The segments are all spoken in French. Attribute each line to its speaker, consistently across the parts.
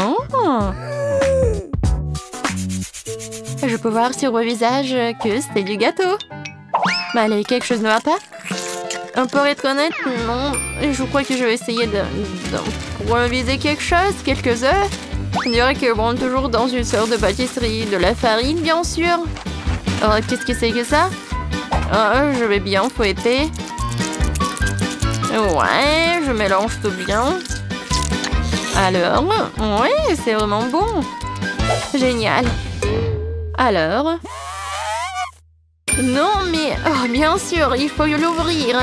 Speaker 1: Oh! Je peux voir sur vos visages que c'est du gâteau. Mais allez, quelque chose ne va pas? Pour être honnête, non. Je crois que je vais essayer d'improviser quelque chose, quelques œufs. On dirait que bon, toujours dans une sorte de pâtisserie, de la farine, bien sûr. Alors, qu'est-ce que c'est que ça? Je vais bien fouetter. Ouais, je mélange tout bien. Alors, ouais, c'est vraiment bon. Génial. Alors... Non, mais... Oh, bien sûr, il faut l'ouvrir.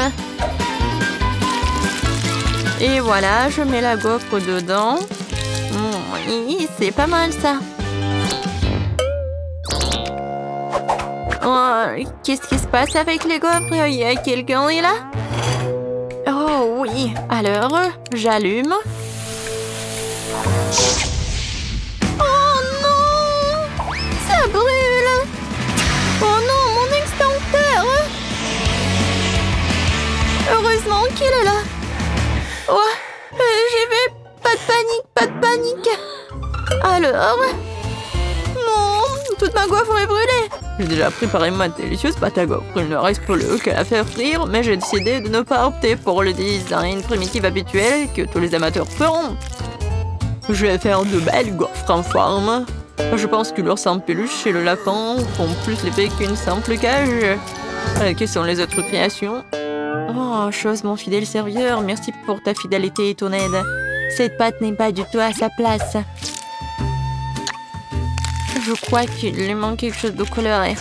Speaker 1: Et voilà, je mets la gaufre dedans. Oui, c'est pas mal, ça. Oh, qu'est-ce qui se passe avec les gaufres? Il y a quelqu'un est là? Oh, oui. Alors, j'allume. Oh, non! Ça brûle! Oh non, mon extincteur! Heureusement qu'il est là. Oh, j'y vais. Pas de panique. Alors? Non, toute ma gaufre est brûlée. J'ai déjà préparé ma délicieuse pâte à gaufre. Il ne reste plus qu'à la faire frire, mais j'ai décidé de ne pas opter pour le design primitif habituel que tous les amateurs feront. Je vais faire de belles gaufres en forme. Je pense que l'ours en peluche et le lapin font plus l'effet qu'une simple cage. Quelles sont les autres créations? Oh, chose, mon fidèle serviteur, merci pour ta fidélité et ton aide. Cette pâte n'est pas du tout à sa place. Je crois qu'il lui manque quelque chose de coloré.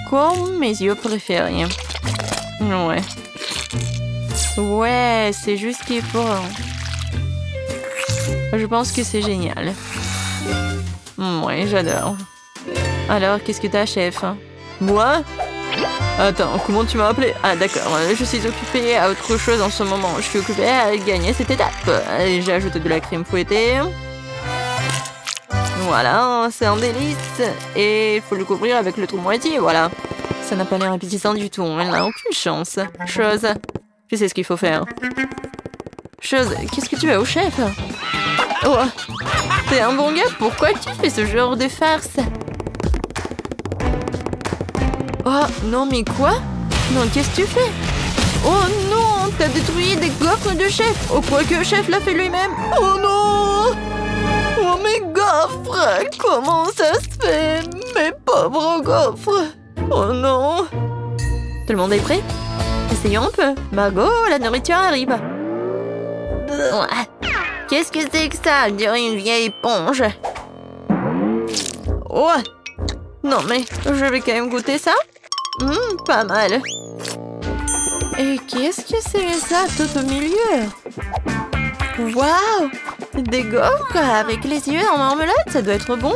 Speaker 1: Comme mes yeux préférés. Ouais. Ouais, c'est juste qu'il faut... Je pense que c'est génial. Ouais, j'adore. Alors, qu'est-ce que t'as, chef? Moi? Attends, comment tu m'as appelé? Ah, d'accord, je suis occupée à autre chose en ce moment. Je suis occupée à gagner cette étape. J'ai ajouté de la crème fouettée. Voilà, c'est un délice. Et il faut le couvrir avec l'autre moitié, voilà. Ça n'a pas l'air appétissant du tout, elle n'a aucune chance. Chose, je sais ce qu'il faut faire. Chose, qu'est-ce que tu veux au chef? Oh, t'es un bon gars, pourquoi tu fais ce genre de farce? Oh, non, mais quoi? Non, qu'est-ce que tu fais? Oh non, t'as détruit des gaufres de chef. Oh, quoi que le chef l'a fait lui-même. Oh non! Oh, mes gaufres! Comment ça se fait? Mes pauvres gaufres! Oh non! Tout le monde est prêt? Essayons un peu. Margot, la nourriture arrive. Qu'est-ce que c'est que ça? On dirait une vieille éponge. Oh! Non, mais je vais quand même goûter ça. Pas mal. Et qu'est-ce que c'est ça tout au milieu? Waouh! Des gaufres avec les yeux en marmelade, ça doit être bon.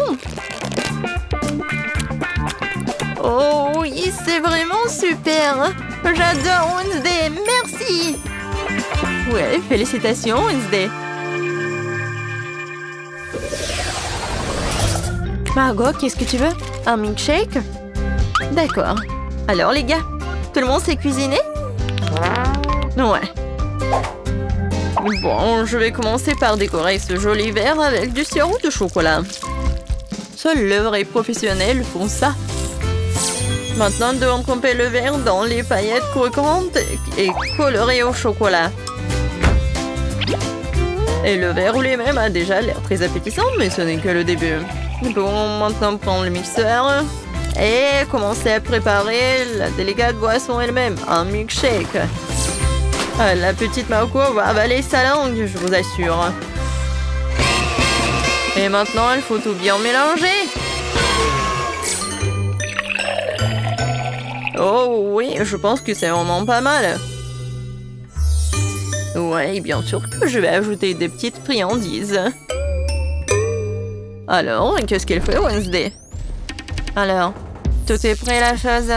Speaker 1: Oh oui, c'est vraiment super. J'adore Wednesday, merci. Ouais, félicitations Wednesday. Margot, qu'est-ce que tu veux? Un milkshake? D'accord. Alors les gars, tout le monde sait cuisiner? Ouais. Bon, je vais commencer par décorer ce joli verre avec du sirop de chocolat. Seuls les vrais professionnels font ça. Maintenant, nous devons tremper le verre dans les paillettes croquantes et colorées au chocolat. Et le verre lui-même a déjà l'air très appétissant, mais ce n'est que le début. Bon, maintenant prendre le mixeur et commencer à préparer la délicate boisson elle-même, un milkshake. La petite Marco va avaler sa langue, je vous assure. Et maintenant, il faut tout bien mélanger. Oh oui, je pense que c'est vraiment pas mal. Ouais, bien sûr que je vais ajouter des petites friandises. Alors, qu'est-ce qu'elle fait, Wednesday? Alors, tout est prêt, la chose?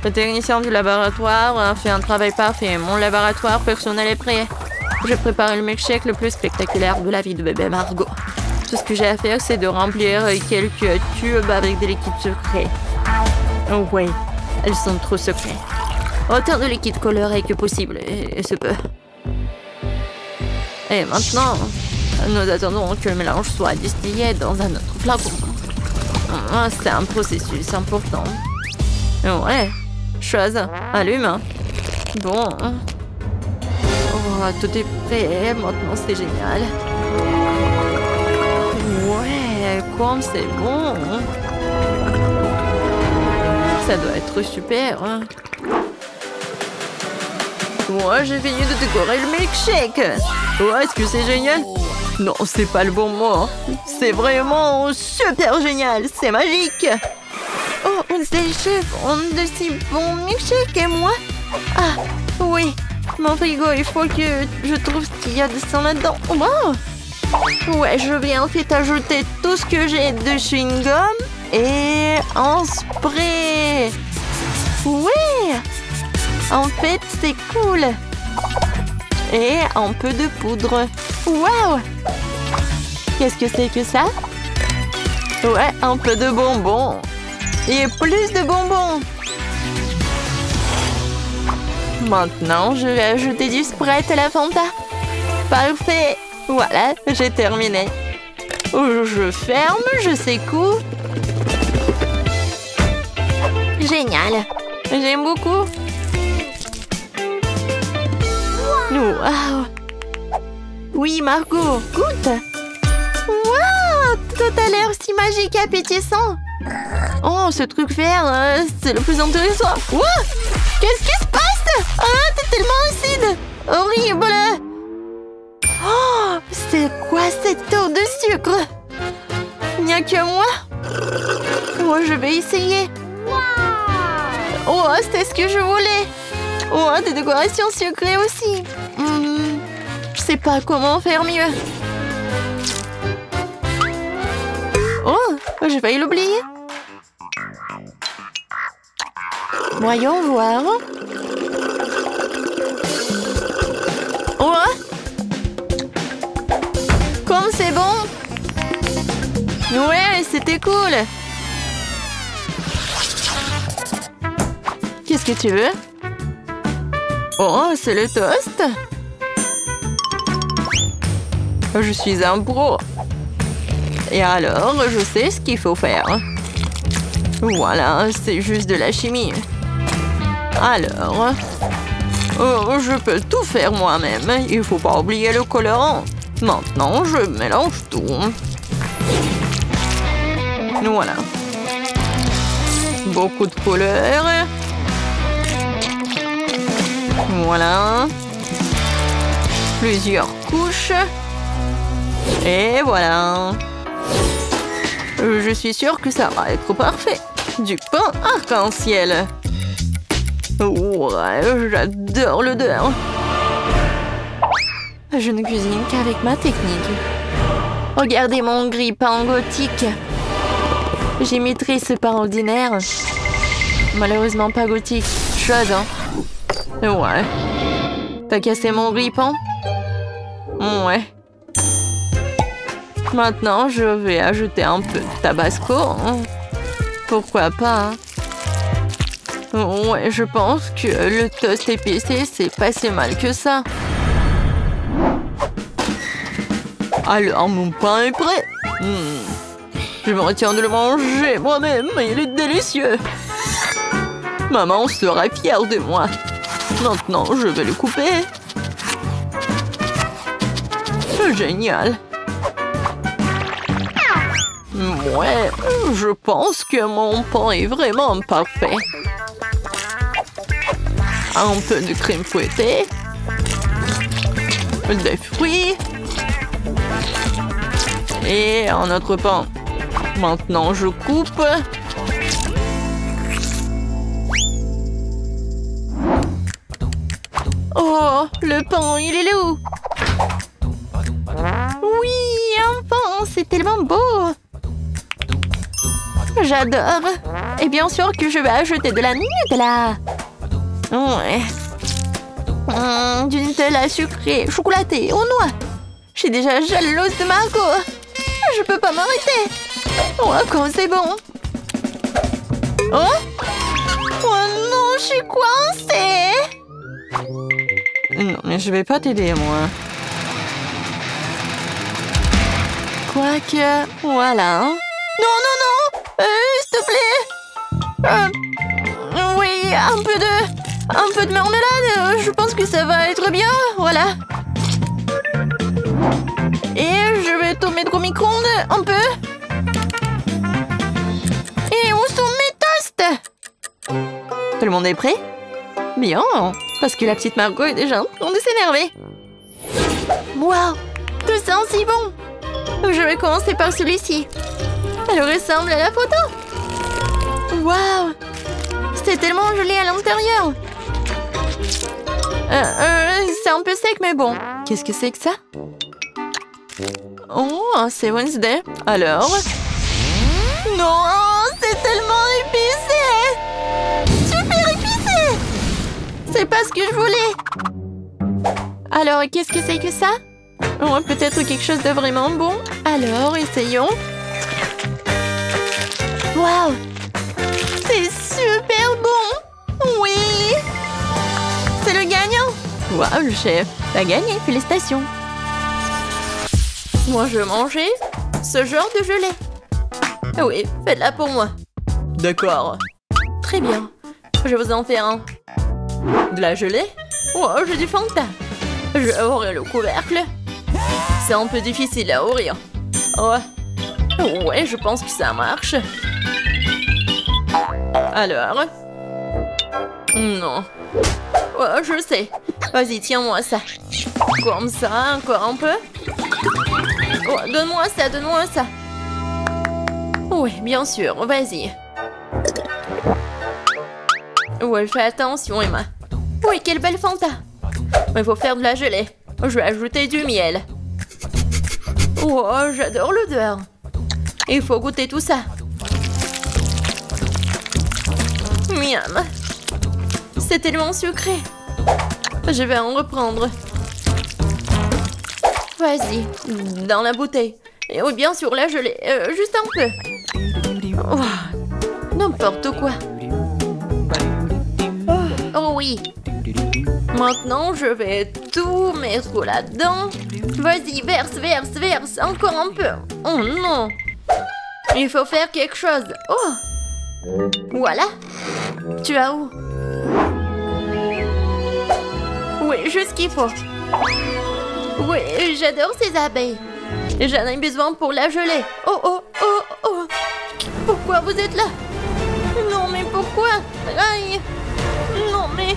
Speaker 1: Le technicien du laboratoire a fait un travail parfait. Mon laboratoire personnel est prêt. J'ai préparé le milkshake le plus spectaculaire de la vie de bébé Margot. Tout ce que j'ai à faire, c'est de remplir quelques tubes avec des liquides secrets. Oh oui, elles sont trop secrets. Autant de liquide coloré que possible, et ce peu. Et maintenant, Nous attendons que le mélange soit distillé dans un autre flacon. C'est un processus important. Ouais. Chose. Allume. Bon. Oh, tout est prêt. Maintenant, c'est génial. Ouais, comme c'est bon. Ça doit être super. Moi, j'ai fini de décorer le milkshake. Oh, est-ce que c'est génial? Non, c'est pas le bon mot. C'est vraiment super génial. C'est magique. Oh, c'est chef, on de si bons milkshakes et moi. Ah, oui. Mon frigo, il faut que je trouve ce qu'il y a de sang là-dedans. Wow. Ouais, je vais en fait ajouter tout ce que j'ai de chewing-gum et un spray. Ouais. En fait, c'est cool. Et un peu de poudre. Waouh! Qu'est-ce que c'est que ça? Ouais, un peu de bonbons. Et plus de bonbons. Maintenant, je vais ajouter du Sprite à la Fanta. Parfait. Voilà, j'ai terminé. Je ferme, je secoue. Génial. J'aime beaucoup. Wow. Oui, Margot, goûte. Wow, tout a l'air si magique et appétissant. Oh, ce truc vert, c'est le plus intéressant. Wow. Qu'est-ce qui se passe? Ah, t'es tellement acide. Horrible. Oh, c'est quoi cette eau de sucre? Il n'y a que moi? Oh, je vais essayer. Oh, c'est ce que je voulais. Oh, des décorations sucrées aussi. Je sais pas comment faire mieux. Oh, j'ai failli l'oublier. Voyons voir. Oh, comme c'est bon. Ouais, c'était cool. Qu'est-ce que tu veux? Oh, c'est le toast. Je suis un pro. Et alors, je sais ce qu'il faut faire. Voilà, c'est juste de la chimie. Alors, je peux tout faire moi-même. Il faut pas oublier le colorant. Maintenant, je mélange tout. Voilà. Beaucoup de couleurs. Voilà. Plusieurs couches. Et voilà. Je suis sûre que ça va être parfait. Du pain arc-en-ciel. Ouais, j'adore l'odeur. Je ne cuisine qu'avec ma technique. Regardez mon grille-pain gothique. J'imiterai ce pain ordinaire. Malheureusement pas gothique. Chose, hein. Ouais. T'as cassé mon grille-pain? Ouais. Maintenant, je vais ajouter un peu de tabasco. Pourquoi pas? Ouais, je pense que le toast épicé, c'est pas si mal que ça. Alors, mon pain est prêt. Je me retiens de le manger moi-même, il est délicieux. Maman sera fière de moi. Maintenant, je vais le couper. Génial. Ouais, je pense que mon pain est vraiment parfait. Un peu de crème fouettée. Des fruits. Et un autre pain. Maintenant, je coupe. Oh, le pain, il est là où? Oui, un pain, c'est tellement beau. J'adore. Et bien sûr que je vais ajouter de la Nutella. Ouais. Du Nutella sucré, chocolaté, aux noix. Je suis déjà jalouse de Margot. Je peux pas m'arrêter. Oh, comme c'est bon. Oh? Oh non, je suis coincée. Non, mais je vais pas t'aider, moi. Quoique, voilà. Non, non, non! S'il te plaît! Oui, un peu de marmelade. Je pense que ça va être bien. Voilà. Et je vais tout mettre au micro-ondes un peu. Et où sont mes toasts? Tout le monde est prêt? Bien, parce que la petite Margot est déjà en train de s'énerver. Waouh, tout ça si bon. Je vais commencer par celui-ci. Elle ressemble à la photo. Waouh, c'est tellement joli à l'intérieur. C'est un peu sec, mais bon. Qu'est-ce que c'est que ça? Oh, c'est Wednesday. Alors? Non, c'est tellement épicé! Super épicé! C'est pas ce que je voulais. Alors, qu'est-ce que c'est que ça? Oh, peut-être quelque chose de vraiment bon. Alors, essayons. Waouh! C'est super bon! Oui! C'est le gagnant! Waouh, le chef! T'as gagné, félicitations! Moi, je veux manger ce genre de gelée. Oui, faites-la pour moi. D'accord. Très bien. Je vous en fais un. De la gelée? Oh, j'ai du Fanta. Je vais ouvrir le couvercle. C'est un peu difficile à ouvrir. Ouais, je pense que ça marche. Alors? Non. Oh, je sais. Vas-y, tiens-moi ça. Comme ça, encore un peu. Oh, donne-moi ça, donne-moi ça. Oui, bien sûr, vas-y. Ouais, fais attention, Emma. Oui, quelle belle Fanta. Il faut faire de la gelée. Je vais ajouter du miel. Oh, j'adore l'odeur. Il faut goûter tout ça. Miam. C'est tellement sucré. Je vais en reprendre. Vas-y, dans la bouteille. Et oui, bien sûr, la gelée. Juste un peu. Oh, n'importe quoi. Oh oui. Maintenant, je vais tout mettre là-dedans. Vas-y, verse. Encore un peu. Oh non. Il faut faire quelque chose. Oh. Voilà. Tu as où? Oui, juste ce qu'il faut. Oui, j'adore ces abeilles. J'en ai besoin pour la gelée. Oh. Pourquoi vous êtes là? Non, mais pourquoi? Aïe. Non, mais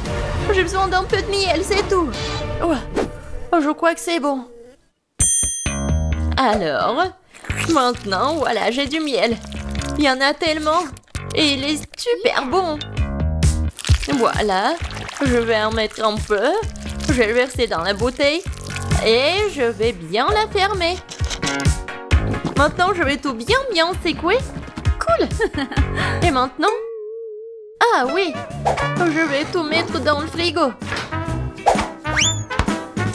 Speaker 1: j'ai besoin d'un peu de miel, c'est tout. Oh, je crois que c'est bon. Alors, maintenant, voilà, j'ai du miel. Il y en a tellement. Et il est super bon. Voilà, je vais en mettre un peu. Je vais le verser dans la bouteille. Et je vais bien la fermer. Maintenant, je vais tout bien secouer. Cool. Et maintenant? Ah oui, je vais tout mettre dans le frigo.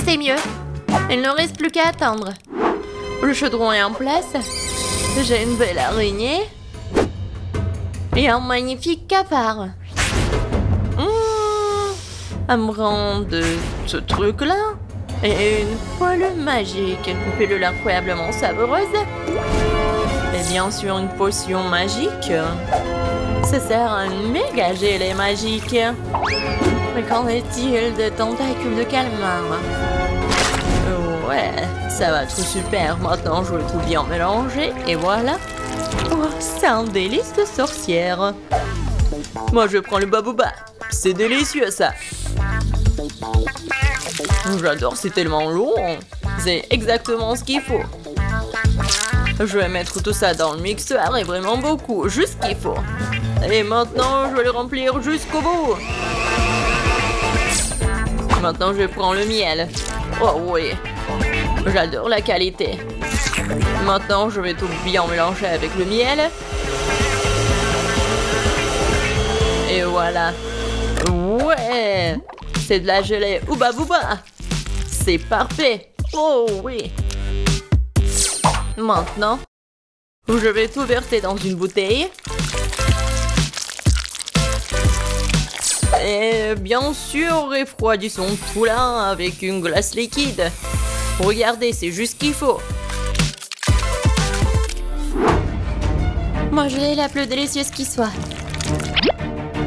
Speaker 1: C'est mieux. Il ne reste plus qu'à attendre. Le chaudron est en place. J'ai une belle araignée. Et un magnifique cafard. Un brin de ce truc-là. Et une poêle magique. Une pilule incroyablement savoureuse. Et bien sûr, une potion magique. Ça sert à un méga gelée magique. Mais qu'en est-il de tentacules de calmar? Ouais, ça va être super. Maintenant, je vais tout bien mélanger. Et voilà. Oh, c'est un délice de sorcière. Moi, je prends le babouba. C'est délicieux, ça. J'adore, c'est tellement long. C'est exactement ce qu'il faut. Je vais mettre tout ça dans le mixeur et vraiment beaucoup, juste ce qu'il faut. Et maintenant, je vais le remplir jusqu'au bout. Maintenant, je prends le miel. Oh oui, j'adore la qualité. Maintenant, je vais tout bien mélanger avec le miel. Et voilà. Ouais, c'est de la gelée Ouba Booba. C'est parfait. Oh oui. Maintenant, je vais tout verser dans une bouteille. Et bien sûr, refroidissons tout là avec une glace liquide. Regardez, c'est juste ce qu'il faut. Moi, je l'ai la plus délicieuse qui soit.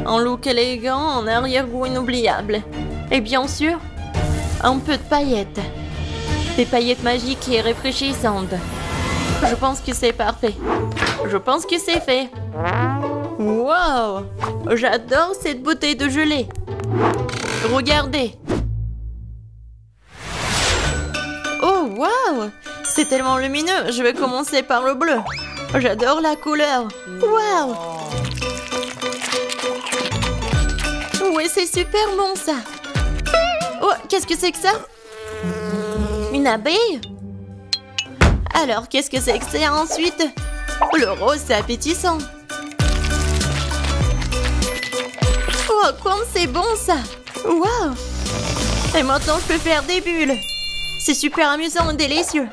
Speaker 1: Un look élégant, un arrière-goût inoubliable. Et bien sûr, un peu de paillettes. Des paillettes magiques et rafraîchissantes. Je pense que c'est parfait. Je pense que c'est fait. Wow! J'adore cette bouteille de gelée. Regardez. Oh, wow! C'est tellement lumineux. Je vais commencer par le bleu. J'adore la couleur. Wow! Ouais, c'est super bon ça. Oh, qu'est-ce que c'est que ça? Une abeille? Alors, qu'est-ce que c'est que c'est ensuite? Le rose, c'est appétissant. Oh, comme c'est bon ça! Wow! Et maintenant, je peux faire des bulles. C'est super amusant et délicieux.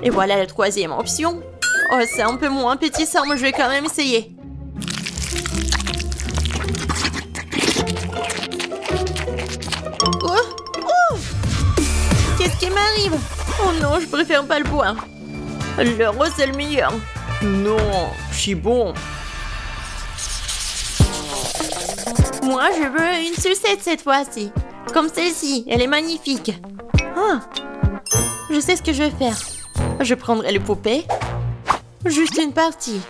Speaker 1: Et voilà la troisième option. Oh, c'est un peu moins appétissant, mais je vais quand même essayer. Oh! Oh! Qu'est-ce qui m'arrive? Oh non, je préfère pas le boire. Le rose, c'est le meilleur. Non, je suis bon. Moi, je veux une sucette cette fois-ci. Comme celle-ci, elle est magnifique. Ah, je sais ce que je vais faire. Je prendrai les poupées. Juste une partie.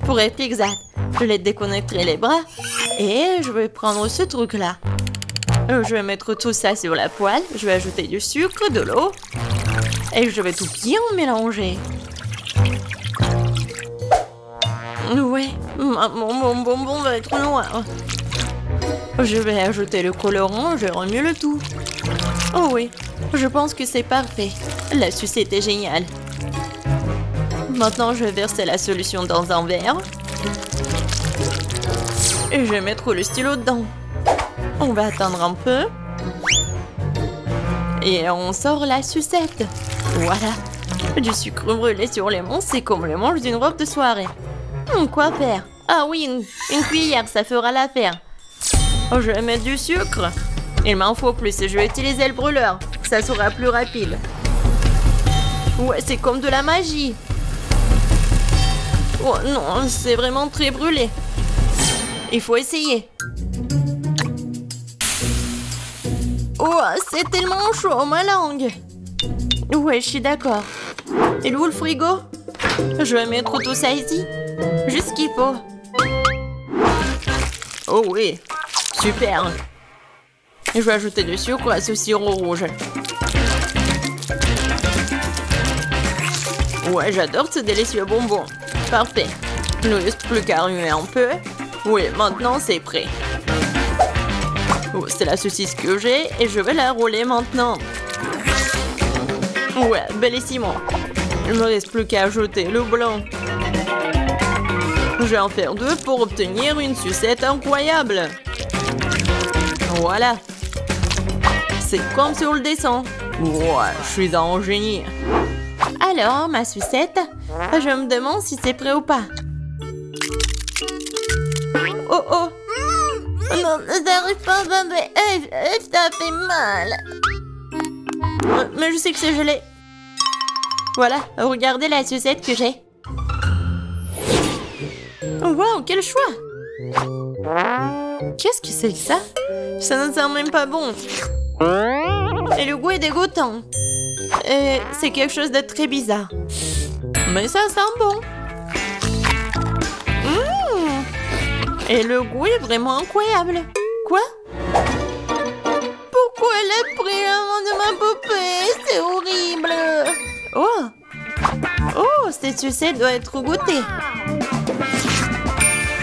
Speaker 1: Pour être exact, je les déconnecterai les bras. Et je vais prendre ce truc-là. Je vais mettre tout ça sur la poêle. Je vais ajouter du sucre, de l'eau. Et je vais tout bien mélanger. Ouais, mon bonbon va être noir. Je vais ajouter le colorant, je remue le tout. Oh oui, je pense que c'est parfait. La sucette est géniale. Maintenant, je vais verser la solution dans un verre. Et je vais mettre le stylo dedans. On va attendre un peu. Et on sort la sucette. Voilà. Du sucre brûlé sur les mains, c'est comme le manche d'une robe de soirée. Quoi faire? Ah oui, une cuillère, ça fera l'affaire. Oh, je vais mettre du sucre. Il m'en faut plus, je vais utiliser le brûleur. Ça sera plus rapide. Ouais, c'est comme de la magie. Oh non, c'est vraiment très brûlé. Il faut essayer. Oh, c'est tellement chaud, ma langue. Ouais, je suis d'accord. Et où le frigo? Je vais mettre tout ça ici. Juste ce qu'il faut. Oh oui, super. Et je vais ajouter du sucre à ce sirop rouge. Ouais, j'adore ce délicieux bonbon. Parfait. Il ne reste plus qu'à remuer un peu. Oui, maintenant c'est prêt. Oh, c'est la saucisse que j'ai et je vais la rouler maintenant. Ouais, bellissimo. Il ne me reste plus qu'à ajouter le blanc. Je vais en faire 2 pour obtenir une sucette incroyable. Voilà. C'est comme sur le dessin. Ouais, je suis un génie. Alors, ma sucette, je me demande si c'est prêt ou pas. Oh oh. Non, ça n'arrive pas, ça fait mal. Mais je sais que c'est gelé. Voilà, regardez la sucette que j'ai. Wow, quel choix! Qu'est-ce que c'est que ça? Ça ne sent même pas bon. Et le goût est dégoûtant. C'est quelque chose de très bizarre. Mais ça sent bon. Et le goût est vraiment incroyable. Quoi? Pourquoi elle a pris l'amant de ma poupée? C'est horrible. Oh! Oh, cette sucette doit être goûtée.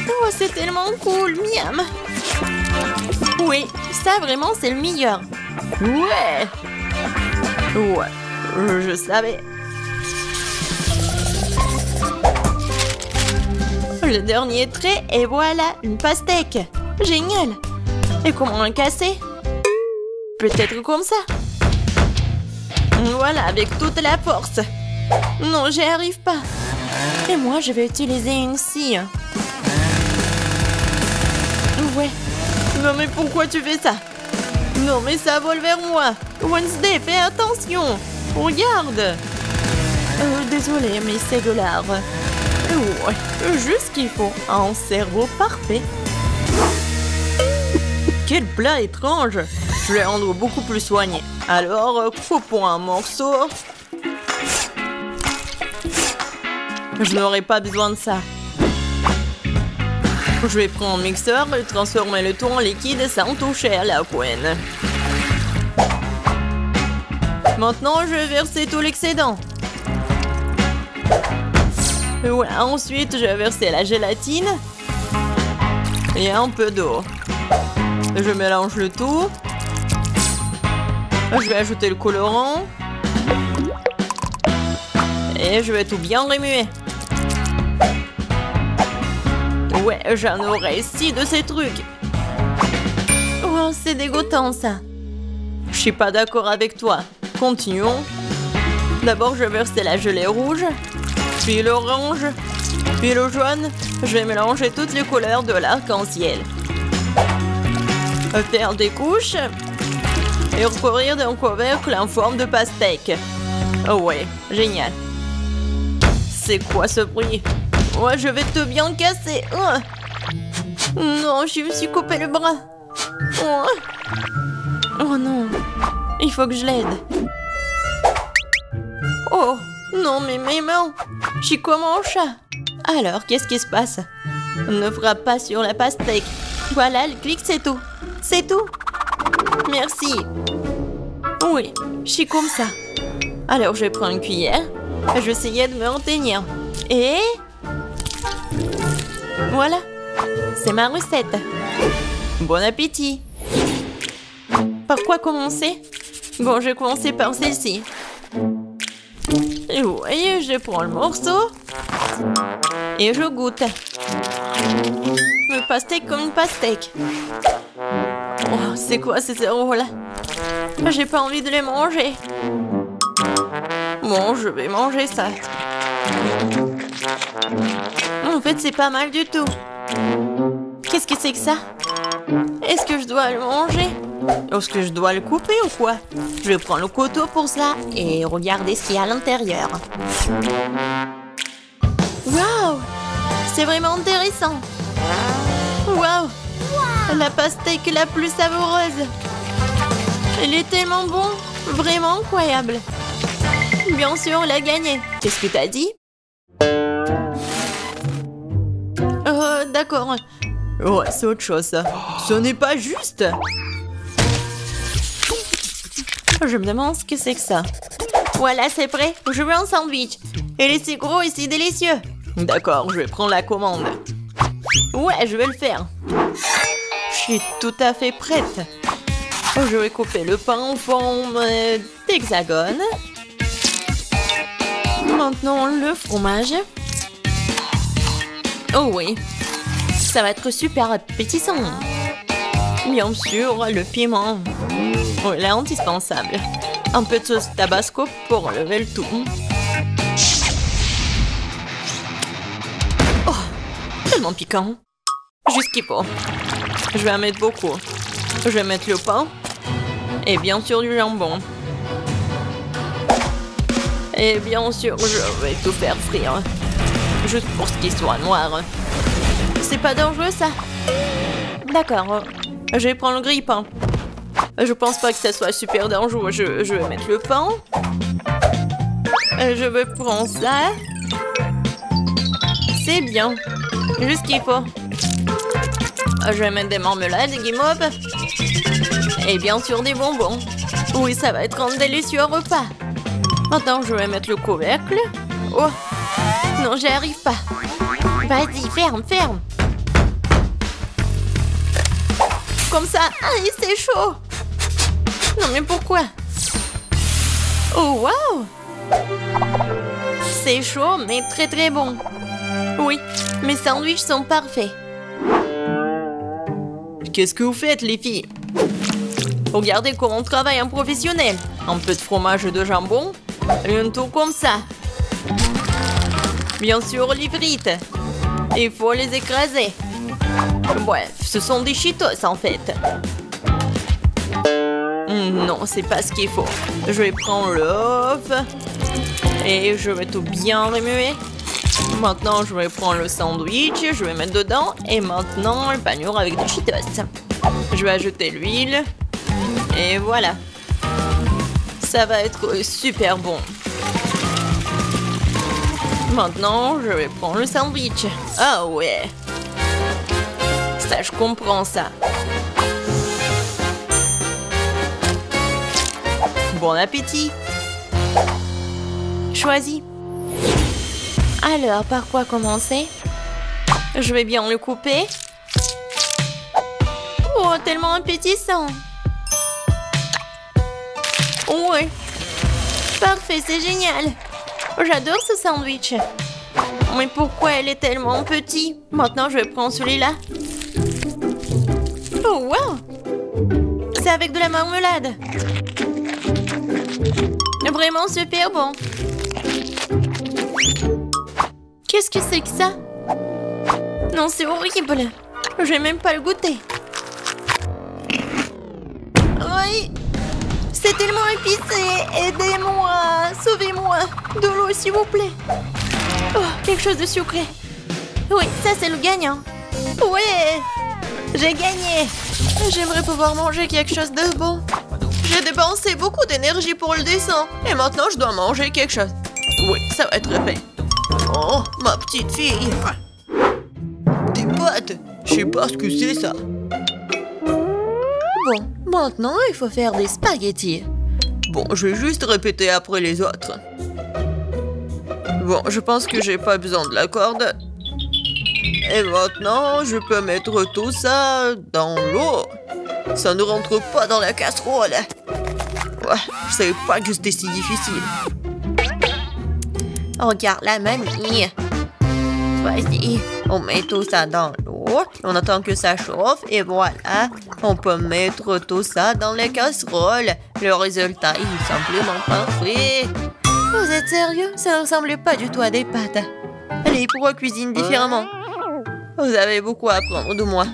Speaker 1: Oh, c'est tellement cool, miam. Oui, ça vraiment c'est le meilleur. Ouais. Ouais, je savais. Le dernier trait et voilà, une pastèque. Génial. Et comment la casser? Peut-être comme ça. Voilà, avec toute la force. Non, j'y arrive pas. Et moi, je vais utiliser une scie. Ouais. Non, mais pourquoi tu fais ça? Non, mais ça vole vers moi. Wednesday, fais attention. Regarde. Désolée, mais c'est de l'art. Ouais, juste ce qu'il faut. Un cerveau parfait. Quel plat étrange! Je vais rendre beaucoup plus soigné. Alors, coupons un morceau. Je n'aurai pas besoin de ça. Je vais prendre un mixeur et transformer le tout en liquide sans toucher à la couenne. Maintenant, je vais verser tout l'excédent. Ouais, ensuite, je vais verser la gélatine et un peu d'eau. Je mélange le tout. Je vais ajouter le colorant. Et je vais tout bien remuer. Ouais, j'en aurais 6 de ces trucs. Oh, c'est dégoûtant ça. Je suis pas d'accord avec toi. Continuons. D'abord, je vais verser la gelée rouge, puis l'orange, puis le jaune. Je vais mélanger toutes les couleurs de l'arc-en-ciel. Faire des couches et recouvrir d'un couvercle en forme de pastèque. Oh ouais, génial. C'est quoi ce bruit? Ouais, je vais te bien casser. Non, je me suis coupé le bras. Oh non, il faut que je l'aide. Oh, non, mais mes mains. Je suis comme un chat. Alors, qu'est-ce qui se passe? Ne frappe pas sur la pastèque. Voilà, le clic, c'est tout. C'est tout. Merci. Oui, je suis comme ça. Alors, je prends une cuillère. Je vais essayer de me retenir. Et... voilà. C'est ma recette. Bon appétit. Par quoi commencer? Bon, je vais commencer par celle-ci. Et vous voyez, je prends le morceau. Et je goûte. Le pastèque comme une pastèque. Oh, c'est quoi ces euros-là? J'ai pas envie de les manger. Bon, je vais manger ça. En fait, c'est pas mal du tout. Qu'est-ce que c'est que ça? Est-ce que je dois le manger? Est-ce que je dois le couper ou quoi? Je vais prendre le couteau pour ça et regarder ce qu'il y a à l'intérieur. Waouh! C'est vraiment intéressant. Waouh! La pastèque la plus savoureuse. Elle est tellement bon, vraiment incroyable. Bien sûr, elle a gagné. Qu'est-ce que t'as dit? D'accord. Ouais, c'est autre chose, ça. Ce n'est pas juste. Je me demande ce que c'est que ça. Voilà, c'est prêt. Je veux un sandwich. Il est si gros et si délicieux. D'accord, je vais prendre la commande. Ouais, je vais le faire. Je suis tout à fait prête. Je vais couper le pain en forme d'hexagone. Maintenant, le fromage. Oh oui, ça va être super appétissant. Bien sûr, le piment. Oh, il est indispensable. Un peu de sauce tabasco pour relever le tout. Oh, tellement piquant. Juste ce qu'il faut. Je vais en mettre beaucoup. Je vais mettre le pain. Et bien sûr du jambon. Et bien sûr, je vais tout faire frire. Juste pour ce qui soit noir. C'est pas dangereux, ça? D'accord. Je vais prendre le grille-pain. Je pense pas que ça soit super dangereux. Je vais mettre le pain. Je vais prendre ça. C'est bien. Juste ce qu'il faut. Je vais mettre des marmelades, des guimauves. Et bien sûr des bonbons. Oui, ça va être un délicieux repas. Maintenant, je vais mettre le couvercle. Oh, non, j'y arrive pas. Vas-y, ferme, ferme. Comme ça. Aïe, c'est chaud. Non, mais pourquoi? Oh, waouh. C'est chaud, mais très très bon. Oui, mes sandwichs sont parfaits. Qu'est-ce que vous faites, les filles? Regardez comment on travaille un professionnel. Un peu de fromage et de jambon. Et un tout comme ça. Bien sûr, les frites. Il faut les écraser. Bref, ce sont des Cheetos en fait. Non, c'est pas ce qu'il faut. Je vais prendre l'œuf. Et je vais tout bien remuer. Maintenant, je vais prendre le sandwich, je vais mettre dedans. Et maintenant, le panure avec du Cheetos. Je vais ajouter l'huile. Et voilà. Ça va être super bon. Maintenant, je vais prendre le sandwich. Ah ouais. Ça, je comprends ça. Bon appétit. Choisis. Alors, par quoi commencer? Je vais bien le couper. Oh, tellement appétissant. Ouais. Parfait, c'est génial. J'adore ce sandwich. Mais pourquoi elle est tellement petite? Maintenant, je vais prendre celui-là. Oh, wow! C'est avec de la marmelade. Vraiment super bon. Qu'est-ce que c'est que ça? Non, c'est horrible. Je vais même pas le goûter. Oui. C'est tellement épicé. Aidez-moi. Sauvez-moi. De l'eau, s'il vous plaît. Oh, quelque chose de sucré. Oui, ça, c'est le gagnant. Ouais. J'ai gagné. J'aimerais pouvoir manger quelque chose de bon. J'ai dépensé beaucoup d'énergie pour le dessin. Et maintenant, je dois manger quelque chose. Oui, ça va être fait. Oh, ma petite fille. Des pâtes. Je sais pas ce que c'est, ça. Bon, maintenant, il faut faire des spaghettis. Bon, je vais juste répéter après les autres. Bon, je pense que j'ai pas besoin de la corde. Et maintenant, je peux mettre tout ça dans l'eau. Ça ne rentre pas dans la casserole. Ouais, je savais pas que c'était si difficile. Regarde la mamie. Vas-y, on met tout ça dans l'eau. On attend que ça chauffe et voilà. On peut mettre tout ça dans les casseroles. Le résultat est simplement parfait. Vous êtes sérieux? Ça ne ressemblait pas du tout à des pâtes. Allez, pourquoi cuisine différemment? Vous avez beaucoup à apprendre de moi.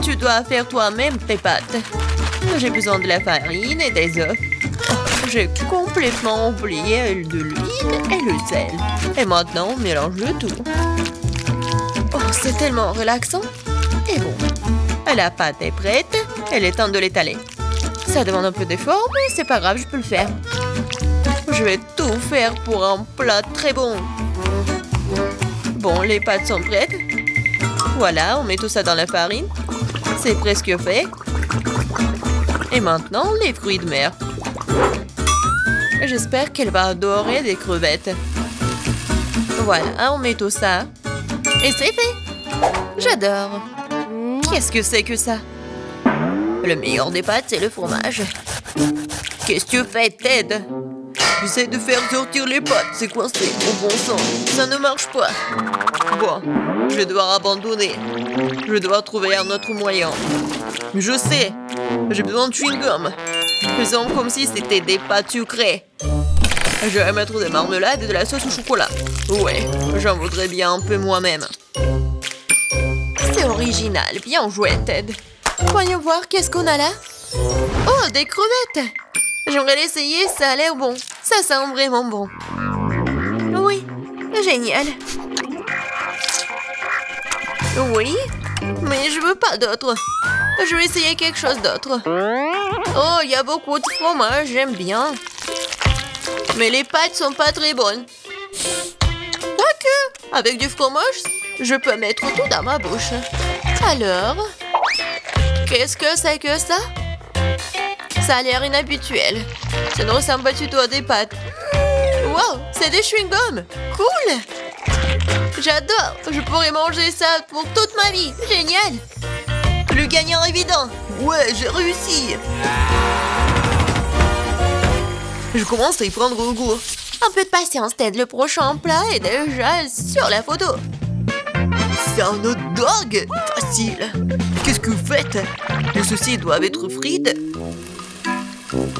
Speaker 1: Tu dois faire toi-même tes pâtes. J'ai besoin de la farine et des œufs. Oh, j'ai complètement oublié de l'huile et le sel. Et maintenant, on mélange le tout. Oh, c'est tellement relaxant. Et bon, la pâte est prête. Il est temps de l'étaler. Ça demande un peu d'effort, mais c'est pas grave, je peux le faire. Je vais tout faire pour un plat très bon. Bon, les pâtes sont prêtes. Voilà, on met tout ça dans la farine. C'est presque fait. Et maintenant, les fruits de mer. J'espère qu'elle va adorer des crevettes. Voilà, on met tout ça. Et c'est fait. J'adore. Qu'est-ce que c'est que ça? Le meilleur des pâtes, c'est le fromage. Qu'est-ce que tu fais, Ted? J'essaie de faire sortir les pâtes, c'est coincé. Au bon sang, ça ne marche pas. Bon, je vais devoir abandonner. Je dois trouver un autre moyen. Je sais, j'ai besoin de chewing-gum. Faisons comme si c'était des pâtes sucrées. Je vais mettre des marmelades et de la sauce au chocolat. Ouais, j'en voudrais bien un peu moi-même. C'est original, bien joué, Ted. Voyons voir, qu'est-ce qu'on a là? Oh, des crevettes! J'aimerais l'essayer, ça a l'air bon. Ça sent vraiment bon. Oui, génial. Oui, mais je veux pas d'autre. Je vais essayer quelque chose d'autre. Oh, il y a beaucoup de fromage, j'aime bien. Mais les pâtes sont pas très bonnes. Quoique, avec du fromage, je peux mettre tout dans ma bouche. Alors, qu'est-ce que c'est que ça? Ça a l'air inhabituel. Ça ne ressemble pas du tout à des pâtes. Wow, c'est des chewing-gums. Cool. J'adore. Je pourrais manger ça pour toute ma vie. Génial. Le gagnant évident. Ouais, j'ai réussi. Je commence à y prendre goût. Un peu de patience, Ted. Le prochain plat est déjà sur la photo. C'est un hot dog. Facile. Qu'est-ce que vous faites? Les saucisses doivent être frites.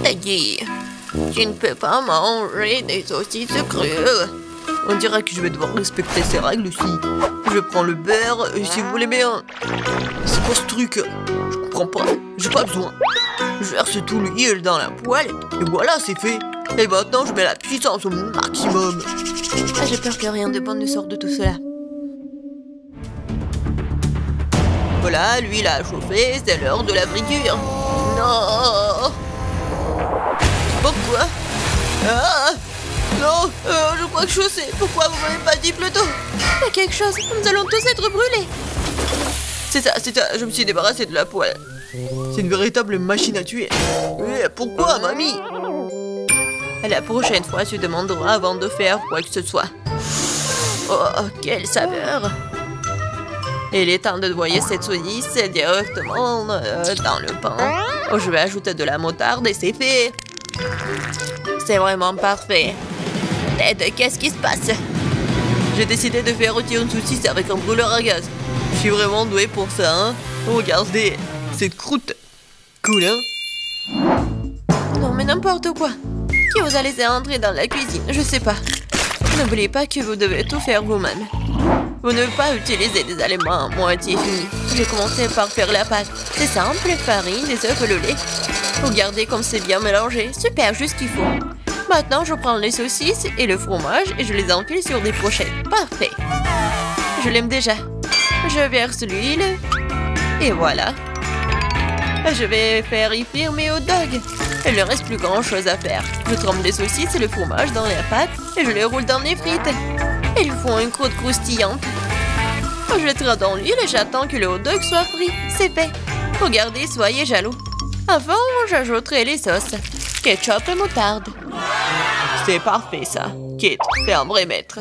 Speaker 1: Peggy, tu ne peux pas manger des saucisses crues. On dirait que je vais devoir respecter ces règles aussi. Je prends le beurre, si vous voulez bien. C'est quoi ce truc? Je comprends
Speaker 2: comprends pas. J'ai pas besoin. Je verse tout l'huile dans la poêle et voilà, c'est fait. Et maintenant, je mets la puissance au maximum.
Speaker 1: Ah, j'ai peur que rien de bon ne sorte de tout cela.
Speaker 2: Voilà, l'huile a chauffé, c'est l'heure de la friture. Non. Pourquoi? Ah. Non, je crois que je sais. Pourquoi vous m'avez pas dit plus tôt?
Speaker 1: Il y a quelque chose, nous allons tous être brûlés.
Speaker 2: C'est ça, je me suis débarrassé de la poêle. C'est une véritable machine à tuer. Mais pourquoi, mamie?
Speaker 1: La prochaine fois, tu demanderas avant de faire quoi que ce soit. Oh, quelle saveur! Il est temps de noyer cette saucisse directement dans le pain. Oh, je vais ajouter de la moutarde et c'est fait. C'est vraiment parfait. Ted, qu'est-ce qui se passe?
Speaker 2: J'ai décidé de faire rôtir une saucisse avec un brûleur à gaz. Je suis vraiment doué pour ça, hein? Regardez, cette croûte. Cool, hein?
Speaker 1: Non, mais n'importe quoi. Qui vous a laissé entrer dans la cuisine? Je sais pas. N'oubliez pas que vous devez tout faire vous-même. Vous ne devez pas utiliser des aliments à moitié finis. J'ai commencé par faire la pâte. C'est simple, farine, des œufs et le lait. Regardez comme c'est bien mélangé. Super, juste ce qu'il faut. Maintenant, je prends les saucisses et le fromage et je les enfile sur des pochettes. Parfait. Je l'aime déjà. Je verse l'huile. Et voilà. Je vais faire y frire mes hot dogs. Il ne reste plus grand chose à faire. Je trempe les saucisses et le fromage dans la pâte et je les roule dans les frites. Ils font une croûte croustillante. Je les tire dans l'huile et j'attends que le hot dog soit frit. C'est fait. Regardez, soyez jaloux. Avant, j'ajouterai les sauces. Ketchup et moutarde.
Speaker 2: C'est parfait, ça. Kate, t'es un vrai maître.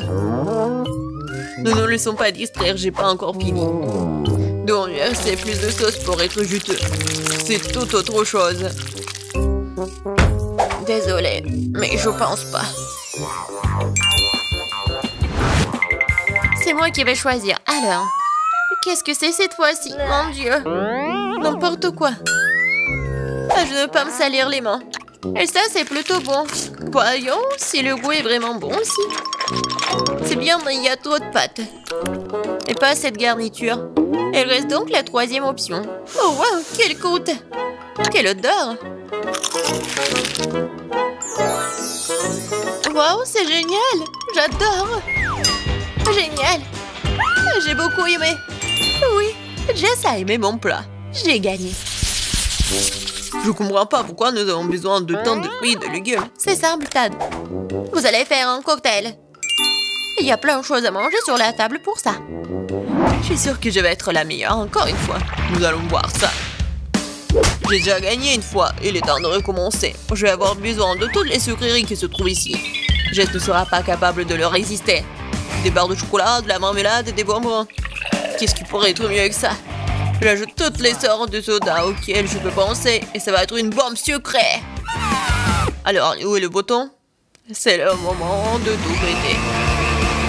Speaker 1: Ne nous laissons pas distraire, j'ai pas encore fini. Donc, c'est plus de sauce pour être juteux.
Speaker 2: C'est tout autre chose.
Speaker 1: Désolée, mais je pense pas. C'est moi qui vais choisir. Alors, qu'est-ce que c'est cette fois-ci? Mon Dieu. N'importe quoi. Ah, je ne veux pas me salir les mains. Et ça, c'est plutôt bon. Voyons si le goût est vraiment bon aussi. C'est bien, mais il y a trop de pâtes. Et pas cette garniture. Il reste donc la troisième option. Oh, wow, quelle croûte! Quelle odeur! Wow, c'est génial! J'adore! Génial! J'ai beaucoup aimé. Oui, Jess a aimé mon plat. J'ai gagné.
Speaker 2: Je comprends pas pourquoi nous avons besoin de tant de fruits et de légumes.
Speaker 1: C'est simple, Tad. Vous allez faire un cocktail. Il y a plein de choses à manger sur la table pour ça.
Speaker 2: Je suis sûre que je vais être la meilleure encore une fois. Nous allons voir ça. J'ai déjà gagné une fois. Il est temps de recommencer. Je vais avoir besoin de toutes les sucreries qui se trouvent ici. Jess ne sera pas capable de leur résister. Des barres de chocolat, de la marmelade et des bonbons. Qu'est-ce qui pourrait être mieux que ça? J'ajoute toutes les sortes de sodas auxquelles je peux penser et ça va être une bombe sucrée. Alors, où est le bouton? C'est le moment de tout péter.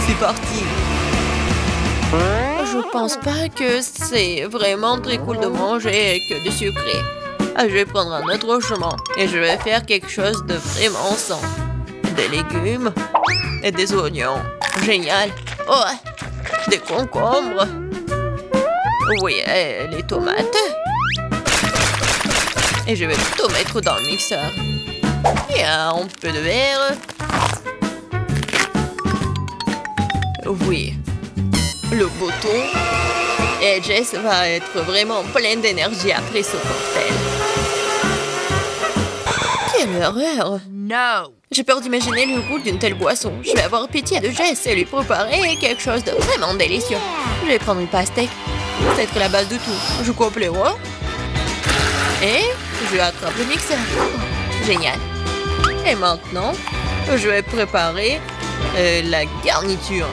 Speaker 2: C'est parti.
Speaker 1: Je pense pas que c'est vraiment très cool de manger que du sucré. Je vais prendre un autre chemin et je vais faire quelque chose de vraiment sain. Des légumes et des oignons. Génial. Oh, des concombres. Oui, et les tomates. Et je vais tout mettre dans le mixeur. Et un peu de verre. Oui. Le bouton. Et Jess va être vraiment pleine d'énergie après ce cocktail. Quelle horreur!
Speaker 2: No!
Speaker 1: J'ai peur d'imaginer le goût d'une telle boisson. Je vais avoir pitié de Jess et lui préparer quelque chose de vraiment délicieux. Je vais prendre une pastèque. C'est être la base de tout. Je coupe les rois. Et je attrape le mixeur. Génial. Et maintenant, je vais préparer la garniture.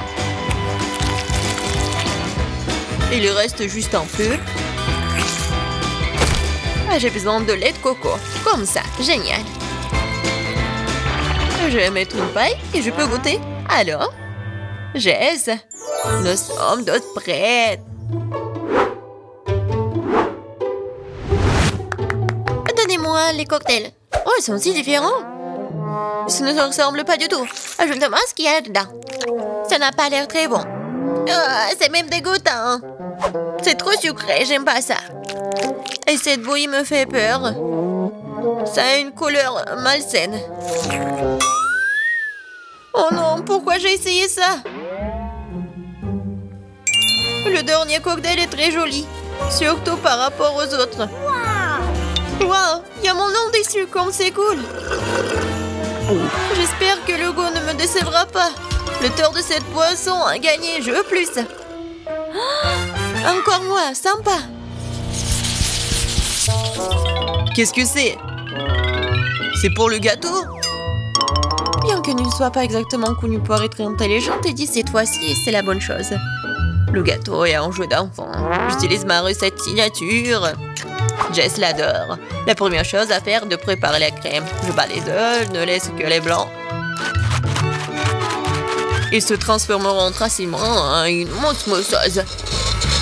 Speaker 1: Il reste juste un peu. J'ai besoin de lait de coco. Comme ça. Génial. Je vais mettre une paille et je peux goûter. Alors, Jess, nous sommes toutes prêtes. Donnez-moi les cocktails. Oh, ils sont si différents. Ça ne se ressemble pas du tout. Je me demande ce qu'il y a dedans. Ça n'a pas l'air très bon. Oh, c'est même dégoûtant. C'est trop sucré, j'aime pas ça.
Speaker 2: Et cette bouillie me fait peur. Ça a une couleur malsaine. Oh non, pourquoi j'ai essayé ça? Le dernier cocktail est très joli, surtout par rapport aux autres. Waouh, il y a mon nom dessus, comme c'est cool. J'espère que le goût ne me décevra pas. L'auteur de cette boisson a gagné, je veux plus. Encore moi, sympa. Qu'est-ce que c'est? C'est pour le gâteau? Bien que ne soit pas exactement connu pour être intelligente, et dit cette fois-ci, c'est la bonne chose. Le gâteau est un jeu d'enfant. J'utilise ma recette signature. Jess l'adore. La première chose à faire est de préparer la crème. Je bats les œufs, je ne laisse que les blancs. Ils se transformeront facilement en une osmosose.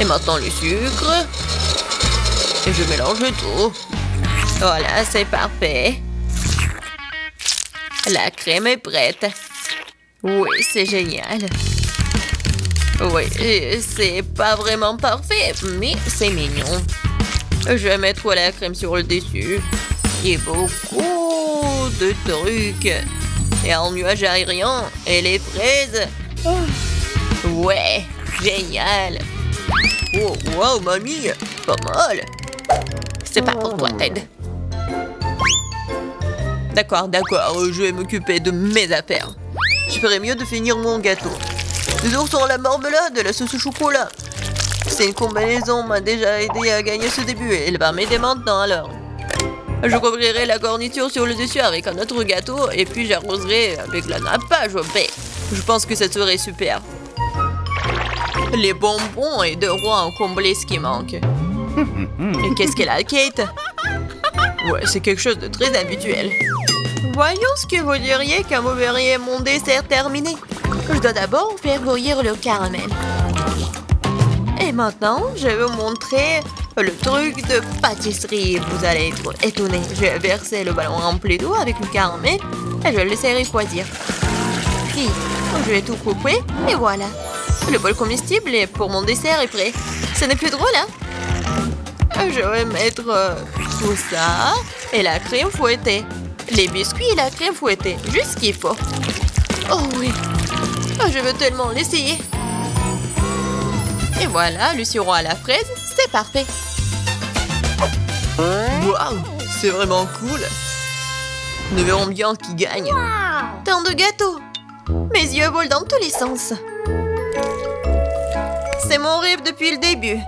Speaker 2: Et maintenant le sucre. Et je mélange tout. Voilà, c'est parfait. La crème est prête. Oui, c'est génial. Oui, c'est pas vraiment parfait, mais c'est mignon. Je vais mettre la crème sur le dessus. Et beaucoup de trucs. Et un nuage aérien. Et les fraises. Ouais, génial. Oh, wow, mamie, pas mal. C'est pas pour toi, Ted. D'accord, je vais m'occuper de mes affaires. Je ferais mieux de finir mon gâteau. Des ours à la marmelade et la sauce au chocolat. C'est une combinaison m'a déjà aidé à gagner ce début et elle va m'aider maintenant alors. Je couvrirai la garniture sur le dessus avec un autre gâteau et puis j'arroserai avec la nappage au baie. Je pense que ça serait super. Les bonbons et de rois ont comblé ce qui manque. Et qu'est-ce qu'elle a, Kate? Ouais, c'est quelque chose de très habituel. Voyons ce que vous diriez quand vous verriez mon dessert terminé. Je dois d'abord faire bouillir le caramel. Et maintenant, je vais vous montrer le truc de pâtisserie. Vous allez être étonnés. Je vais verser le ballon rempli d'eau avec le caramel et je vais le laisser refroidir. Puis, je vais tout couper et voilà. Le bol comestible pour mon dessert est prêt. Ce n'est plus drôle, hein? Je vais mettre tout ça et la crème fouettée. Les biscuits et la crème fouettée. Juste ce qu'il faut. Oh oui. Je veux tellement l'essayer. Et voilà, le sirop à la fraise, c'est parfait. Waouh, c'est vraiment cool. Nous verrons bien qui gagne. Tant de gâteaux. Mes yeux volent dans tous les sens. C'est mon rêve depuis le début.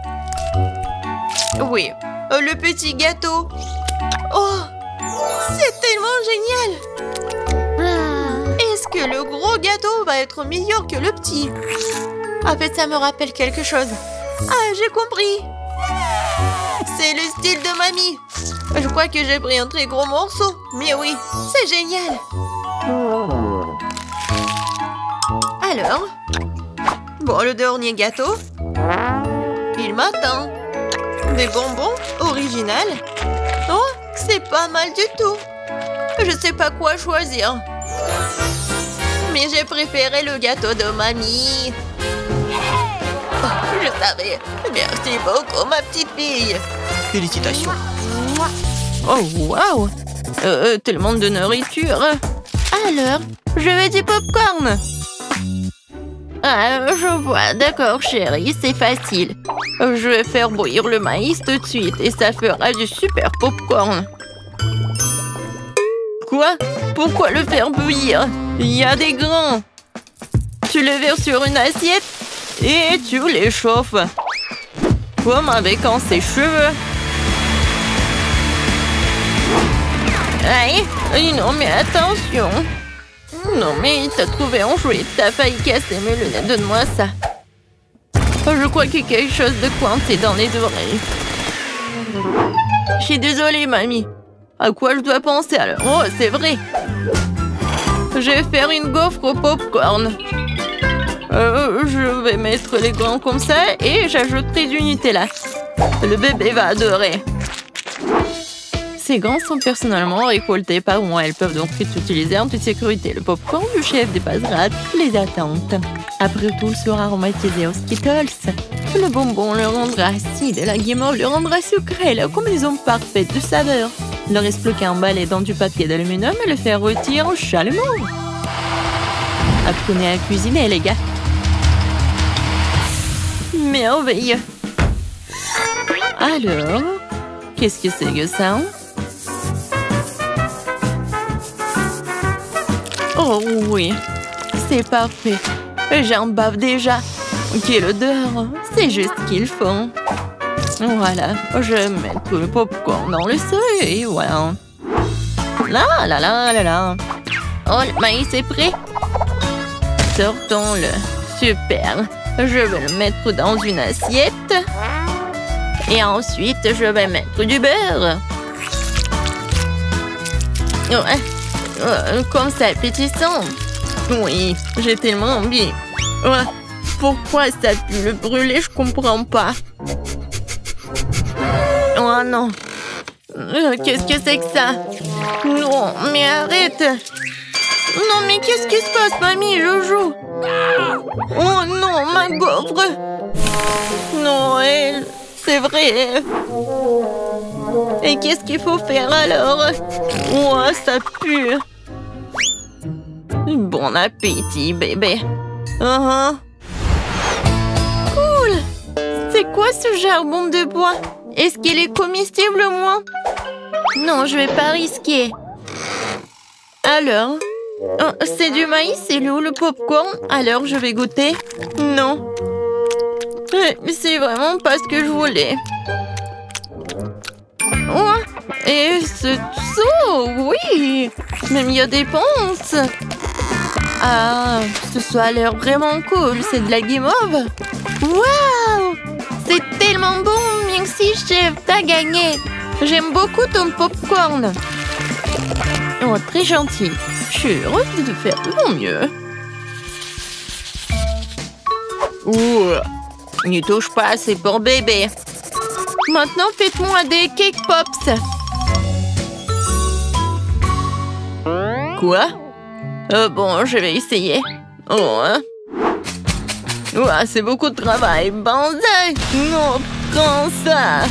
Speaker 2: Oui, le petit gâteau. Oh, c'est tellement génial. Est-ce que le gros gâteau va être meilleur que le petit? En fait, ça me rappelle quelque chose. Ah, j'ai compris. C'est le style de mamie. Je crois que j'ai pris un très gros morceau. Mais oui, c'est génial. Alors, bon, le dernier gâteau. Il m'attend. Des bonbons original. Oh, c'est pas mal du tout. Je sais pas quoi choisir. Mais j'ai préféré le gâteau de mamie. Oh, je savais. Merci beaucoup, ma petite fille. Félicitations. Oh, waouh. Tellement de nourriture. Alors, je veux du popcorn. Ah, je vois. D'accord, chérie, c'est facile. Je vais faire bouillir le maïs tout de suite et ça fera du super popcorn. Quoi? Pourquoi le faire bouillir? Il y a des grains. Tu le verses sur une assiette et tu les chauffes. Comme avec un sèche-cheveux. Aïe, non mais attention. Non mais t'as trouvé un jouet, t'as failli casser mes lunettes, donne-moi ça. Je crois qu'il y a quelque chose de coincé dans les oreilles. Je suis désolée, mamie. À quoi je dois penser alors? Oh, c'est vrai. Je vais faire une gaufre au popcorn. Je vais mettre les grains comme ça et j'ajouterai du Nutella. Le bébé va adorer.
Speaker 1: Ces grains sont personnellement récoltés par moi. Elles peuvent donc être utilisées en toute sécurité. Le popcorn du chef dépassera toutes les attentes. Après tout, il sera aromatisé aux Skittles. Le bonbon le rendra acide et la guimauve le rendra sucré. La combinaison parfaite de saveurs. Il ne reste plus qu'à emballer dans du papier d'aluminium et le faire rôtir chalumeau. Apprenez à cuisiner, les gars. Merveilleux. Alors, qu'est-ce que c'est que ça? Oh oui, c'est parfait. J'en bave déjà. Quelle odeur. C'est juste ce qu'il faut. Voilà, je mets tout le popcorn dans le seuil et voilà. Là, là, là, là, là. Oh, le maïs est prêt. Sortons-le. Super. Je vais le mettre dans une assiette. Et ensuite, je vais mettre du beurre. Comme ça, appétissant. Oui, j'ai tellement envie. Pourquoi ça pue le brûler? Je comprends pas. Oh non. Qu'est-ce que c'est que ça? Non, mais arrête. Non, mais qu'est-ce qui se passe, mamie, Jojo? Oh non, ma gaufre. Noël, c'est vrai. Et qu'est-ce qu'il faut faire alors? Oh, ça pue. Bon appétit, bébé. Cool. C'est quoi ce charbon de bois? Est-ce qu'il est comestible, moi? Non, je vais pas risquer. Alors? Oh, c'est du maïs, c'est où le popcorn? Alors, je vais goûter. Non. C'est vraiment pas ce que je voulais. Oh, et ce saut, oui. Même il y a des ponces. Ah, ce a l'air vraiment cool. C'est de la guimauve. Waouh! C'est tellement bon. Merci, chef. T'as gagné. J'aime beaucoup ton popcorn. Oh, très gentil. Je suis heureuse de faire de mon mieux. Ouh, n'y touche pas, c'est pour bébé. Maintenant, faites-moi des cake pops. Quoi? Bon, je vais essayer. Oh, hein? Ouah, c'est beaucoup de travail. Banzai! Non, prends ça.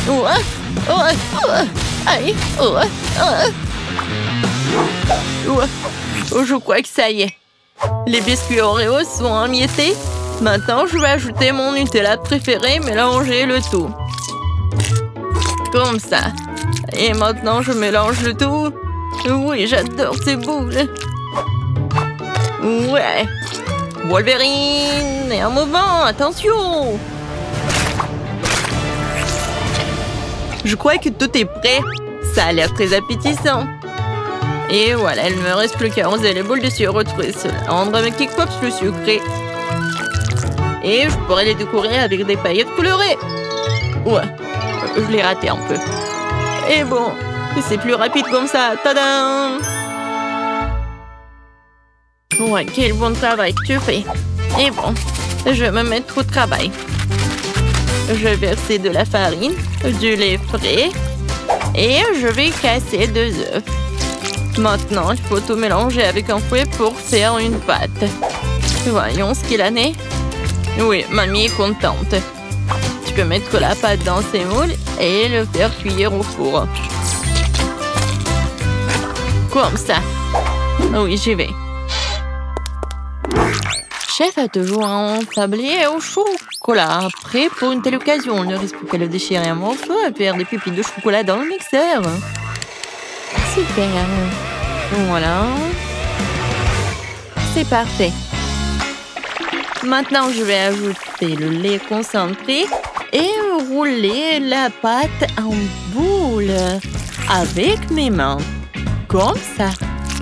Speaker 1: Ouah, ouah, ouah. Aïe, ouah, ouah. Ouah. Oh, je crois que ça y est. Les biscuits Oreo sont émiettés. Maintenant, je vais ajouter mon Nutella préféré, mélanger le tout. Comme ça. Et maintenant, je mélange le tout. Oui, j'adore ces boules. Ouais. Wolverine. Et un mouvement, attention. Je crois que tout est prêt. Ça a l'air très appétissant. Et voilà, il ne me reste plus qu'à arroser les boules de sirop retrouver cela. Rendre mes cake pops plus sucrés. Et je pourrais les décorer avec des paillettes colorées. Ouais, je l'ai raté un peu. Et bon, c'est plus rapide comme ça. Tadam! Ouais, quel bon travail que tu fais. Et bon, je vais me mettre au travail. Je vais verser de la farine, du lait frais et je vais casser 2 œufs. Maintenant, il faut tout mélanger avec un fouet pour faire une pâte. Voyons ce qu'il en est. Oui, mamie est contente. Tu peux mettre la pâte dans ces moules et le faire cuire au four. Comme ça. Oui, j'y vais. Chef a toujours un tablier au chocolat. Prêt pour une telle occasion. Il ne reste plus qu'à le déchirer un morceau et faire des pépites de chocolat dans le mixeur. Super. Voilà. C'est parfait. Maintenant, je vais ajouter le lait concentré et rouler la pâte en boule avec mes mains. Comme ça.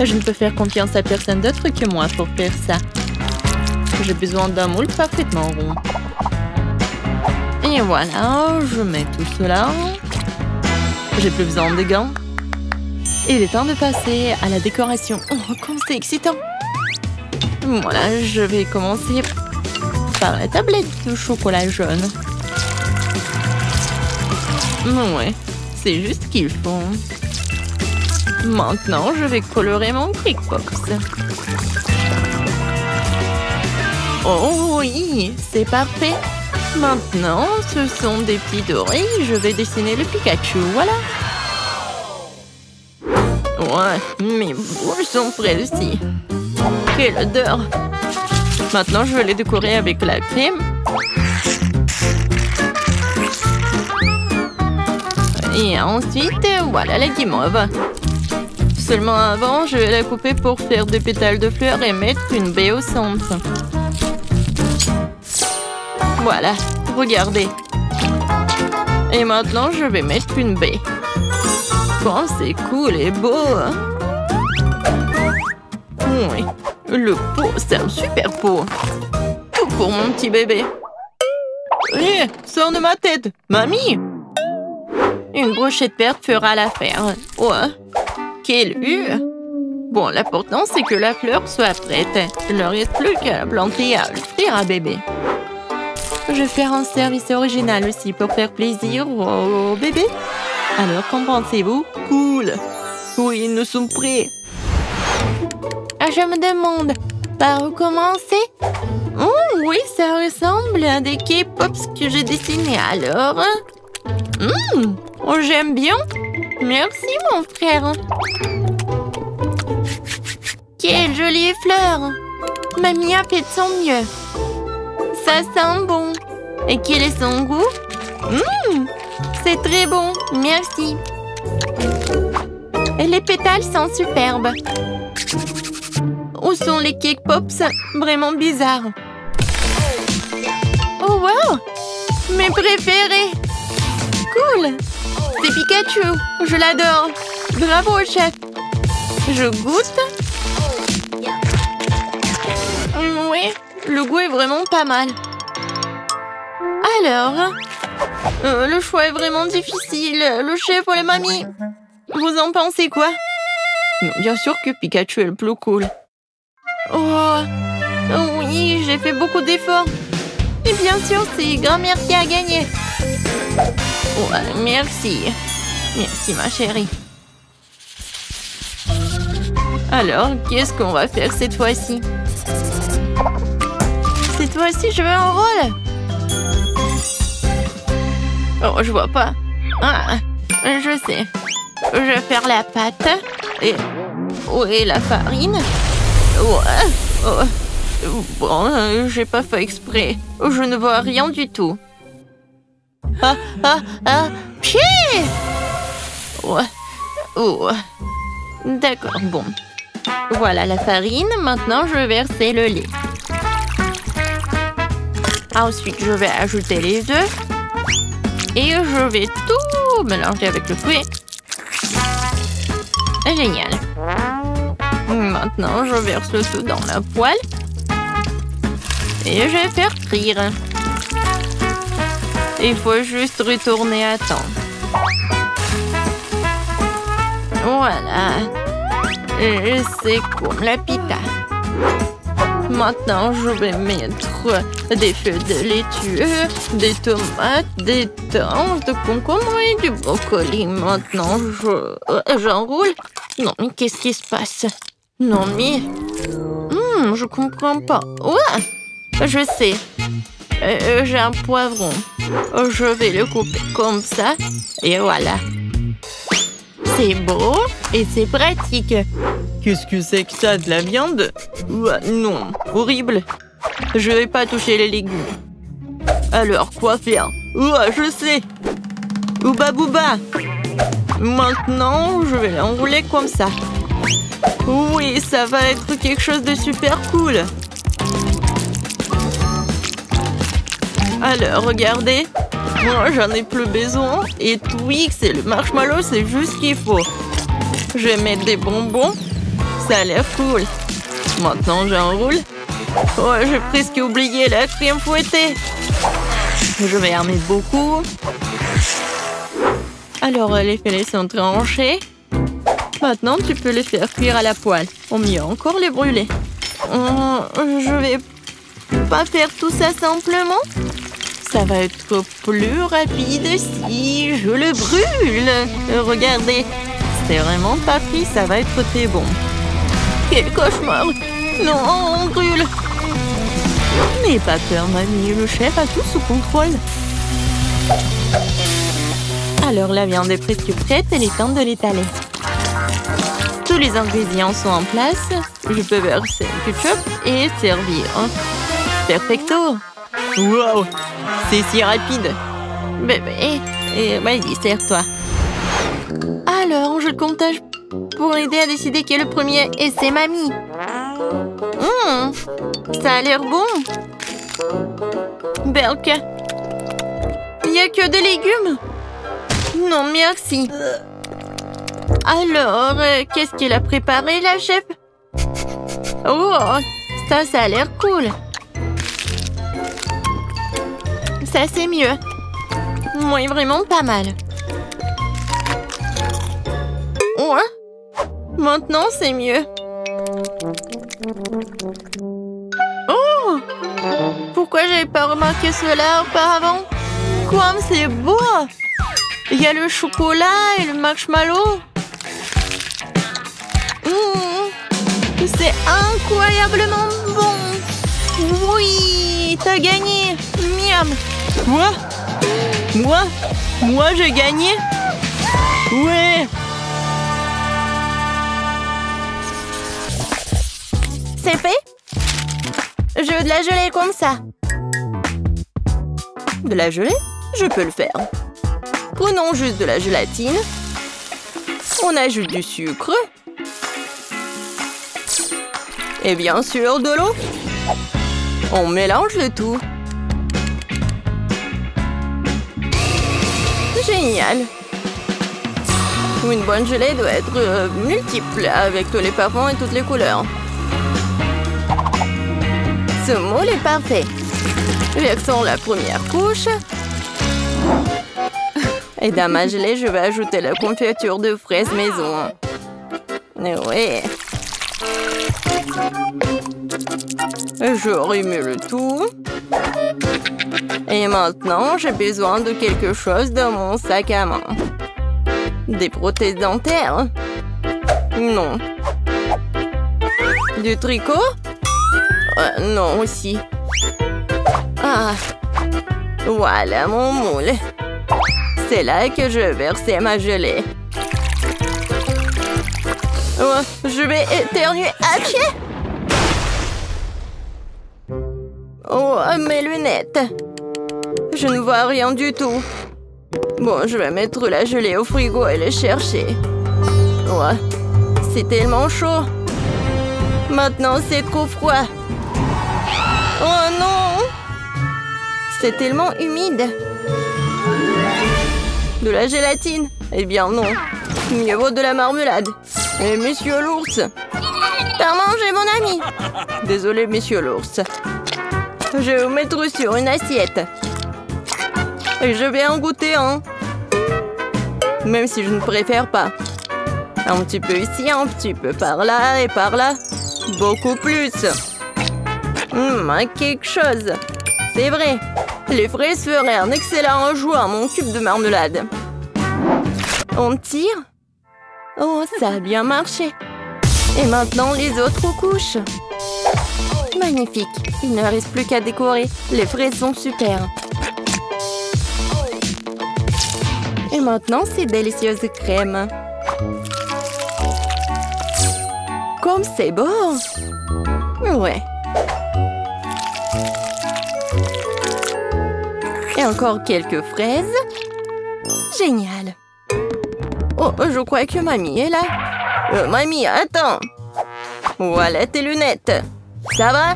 Speaker 1: Je ne peux faire confiance à personne d'autre que moi pour faire ça. J'ai besoin d'un moule parfaitement rond. Et voilà, je mets tout cela. J'ai plus besoin de gants. Il est temps de passer à la décoration. Oh, comme c'est excitant! Voilà, je vais commencer par la tablette de chocolat jaune. Ouais, c'est juste ce qu'il faut. Maintenant, je vais colorer mon Crickpops. Oh oui, c'est parfait. Maintenant, ce sont des petites oreilles. Je vais dessiner le Pikachu, voilà. Ouais, mes boules sont prêtes aussi. Quelle odeur! Maintenant, je vais les décorer avec la crème. Et ensuite, voilà la guimauve. Seulement avant, je vais la couper pour faire des pétales de fleurs et mettre une baie au centre. Voilà, regardez. Et maintenant, je vais mettre une baie. Oh, c'est cool et beau. Oui, le pot, c'est un super pot. Tout pour mon petit bébé. Hé, sors de ma tête, mamie. Une brochette verte fera l'affaire. Ouais, quelle vue. Bon, l'important, c'est que la fleur soit prête. Il ne reste plus qu'à la planter et à l'offrir à bébé. Je vais faire un service original aussi pour faire plaisir au bébé. Alors, qu'en pensez-vous? Cool. Oui, nous sommes prêts. Je me demande, par où commencer? Oh, oui, ça ressemble à des K-Pops que j'ai dessinés alors. Oh, j'aime bien. Merci, mon frère. Quelle jolie fleur. Mamie a fait de son mieux. Ça sent bon. Et quel est son goût? C'est très bon, merci. Et les pétales sont superbes. Où sont les Cake Pops? Vraiment bizarres. Oh wow! Mes préférés! Cool! C'est Pikachu! Je l'adore! Bravo, chef! Je goûte? Oui, le goût est vraiment pas mal. Alors, le choix est vraiment difficile. Le chef ou la mamie? Vous en pensez quoi? Bien sûr que Pikachu est le plus cool. Oh, oui, j'ai fait beaucoup d'efforts. Et bien sûr, c'est grand-mère qui a gagné. Ouais, merci. Merci, ma chérie. Alors, qu'est-ce qu'on va faire cette fois-ci? Cette fois-ci, je veux un rôle. Oh, je vois pas. Ah, je sais. Je vais faire la pâte. Et... où est la farine? Ouais. Oh. Bon, j'ai pas fait exprès. Je ne vois rien du tout. Pied! Ouais. Oh. D'accord, bon. Voilà la farine. Maintenant, je vais verser le lait. Ensuite, je vais ajouter les œufs. Et je vais tout mélanger avec le fruit. Génial. Maintenant, je verse le tout dans la poêle. Et je vais faire frire. Il faut juste retourner à temps. Voilà. C'est comme la pita. Maintenant, je vais mettre des feuilles de laitue, des tomates, des tanges, de concombre et du brocoli. Maintenant, j'enroule. Non, mais qu'est-ce qui se passe? Non, mais... je comprends pas. Ouais, je sais. J'ai un poivron. Je vais le couper comme ça. Et voilà. C'est beau et c'est pratique. Qu'est-ce que c'est que ça, de la viande? Non, horrible. Je vais pas toucher les légumes. Alors, quoi faire? Je sais. Ouba bouba. Maintenant, je vais l'enrouler comme ça. Oui, ça va être quelque chose de super cool. Alors, regardez. Moi, j'en ai plus besoin. Et Twix et le marshmallow, c'est juste ce qu'il faut. Je vais mettre des bonbons. Ça a l'air cool. Maintenant, j'enroule. Oh, j'ai presque oublié la crème fouettée. Je vais en mettre beaucoup. Alors, les filets sont tranchés. Maintenant, tu peux les faire cuire à la poêle. Ou mieux encore, les brûler. Je vais pas faire tout ça simplement. Ça va être plus rapide si je le brûle. Regardez, c'est vraiment pas pris, ça va être très bon. Quel cauchemar! Non, on brûle! N'aie pas peur, mamie, le chef a tout sous contrôle. Alors la viande est presque prête, il est temps de l'étaler. Tous les ingrédients sont en place. Je peux verser le ketchup et servir. Perfecto! Wow! C'est si rapide! Bébé, vas-y, sers-toi. Alors, je comptage pour aider à décider qui est le premier. Et c'est mamie. Ça a l'air bon. Berk. Il n'y a que des légumes? Non, merci. Alors, qu'est-ce qu'elle a préparé, la chef? Oh, ça a l'air cool. Ça, c'est mieux. Oui, vraiment pas mal. Ouais. Maintenant, c'est mieux. Oh! Pourquoi j'avais pas remarqué cela auparavant? Comme c'est beau! Il y a le chocolat et le marshmallow. C'est incroyablement bon! Oui! T'as gagné! Miam! Quoi? Moi, j'ai gagné? Ouais! C'est fait? Je veux de la gelée comme ça. De la gelée? Je peux le faire. Prenons juste de la gélatine. On ajoute du sucre. Et bien sûr, de l'eau. On mélange le tout. Génial. Une bonne gelée doit être multiple, avec tous les parfums et toutes les couleurs. Ce moule est parfait. Versons la première couche. Et dans ma gelée, je vais ajouter la confiture de fraises maison. Oui. Je remue le tout. Et maintenant, j'ai besoin de quelque chose dans mon sac à main. Des prothèses dentaires? Non. Du tricot? Non aussi. Ah. Voilà mon moule. C'est là que je vais verser ma gelée. Oh, je vais éternuer. Achille! Oh, mes lunettes. Je ne vois rien du tout. Bon, je vais mettre la gelée au frigo et les chercher. Oh, c'est tellement chaud. Maintenant, c'est trop froid. Oh non! C'est tellement humide. De la gélatine? Eh bien non. Mieux vaut de la marmelade. Et monsieur l'ours. T'as mangé mon ami? Désolé, monsieur l'ours. Je vais vous mettre sur une assiette. Et je vais en goûter un. Même si je ne préfère pas. Un petit peu ici, un petit peu par là et par là. Beaucoup plus. Quelque chose. C'est vrai. Les fraises feraient un excellent ajout à mon cube de marmelade. On tire? Oh, ça a bien marché. Et maintenant, les autres couches. Magnifique. Il ne reste plus qu'à décorer. Les fraises sont super. Et maintenant, ces délicieuses crèmes. Comme c'est beau! Ouais. Et encore quelques fraises. Génial. Oh, je crois que mamie est là. Mamie, attends. Voilà tes lunettes. Ça va?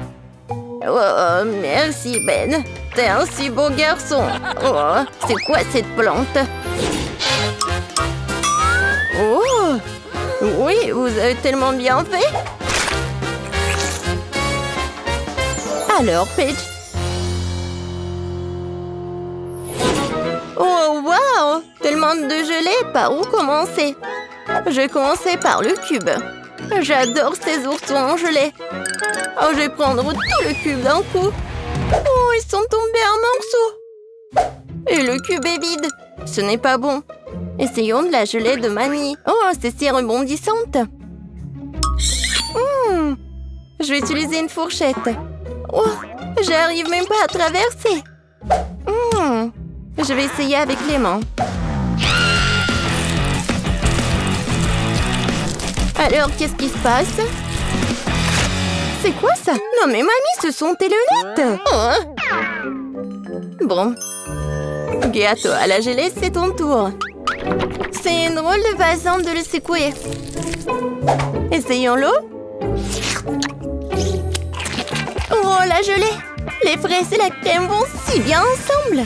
Speaker 1: Oh, merci Ben. T'es un si beau garçon. Oh, c'est quoi cette plante? Oh! Oui, vous avez tellement bien fait. Alors, Paige. Oh, wow! Tellement de gelée, par où commencer? Je vais commencer par le cube. J'adore ces oursons en gelée. Oh, je vais prendre tout le cube d'un coup. Oh, ils sont tombés en morceaux. Et le cube est vide. Ce n'est pas bon. Essayons de la gelée de Mamie. Oh, c'est si rebondissante. Je vais utiliser une fourchette. Oh, j'arrive même pas à traverser. Je vais essayer avec les mains. Alors, qu'est-ce qui se passe? C'est quoi ça? Non mais mamie, ce sont tes lunettes! Bon. Gâteau à la gelée, c'est ton tour. C'est une drôle de façon de le secouer. Essayons-le. Oh, la gelée! Les fraises et la crème vont si bien ensemble.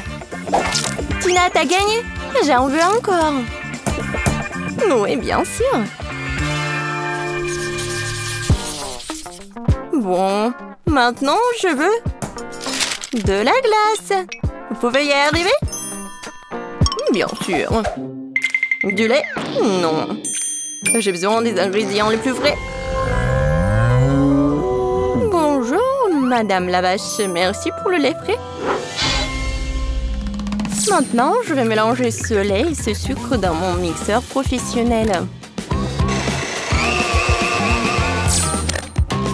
Speaker 1: Tina, t'as gagné? J'en veux encore. Oui, bien sûr. Bon, maintenant, je veux de la glace. Vous pouvez y arriver? Bien sûr. Du lait? Non. J'ai besoin des ingrédients les plus frais. Bonjour, Madame la vache. Merci pour le lait frais. Maintenant, je vais mélanger ce lait et ce sucre dans mon mixeur professionnel.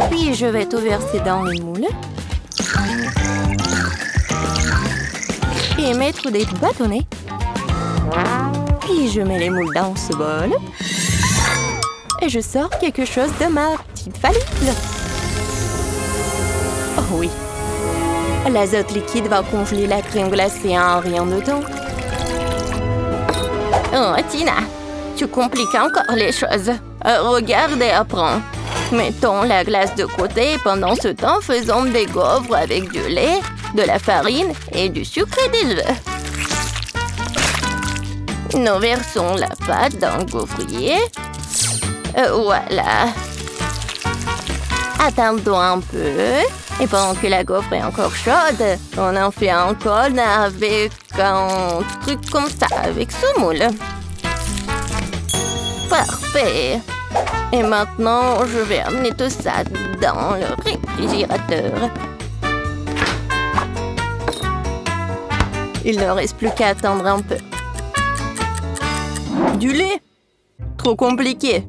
Speaker 1: Puis, je vais tout verser dans le moule. Et mettre des bâtonnets. Puis, je mets les moules dans ce bol. Et je sors quelque chose de ma petite valise. Oh oui. L'azote liquide va congeler la crème glacée en rien de temps. Oh, Tina, tu compliques encore les choses. Regarde et apprends. Mettons la glace de côté et pendant ce temps, faisons des gaufres avec du lait, de la farine et du sucre et des œufs. Nous versons la pâte dans le gaufrier. Voilà. Attendons un peu. Et pendant que la gaufre est encore chaude, on en fait un cône avec un truc comme ça, avec ce moule. Parfait. Et maintenant, je vais amener tout ça dans le réfrigérateur. Il ne reste plus qu'à attendre un peu. Du lait? Trop compliqué.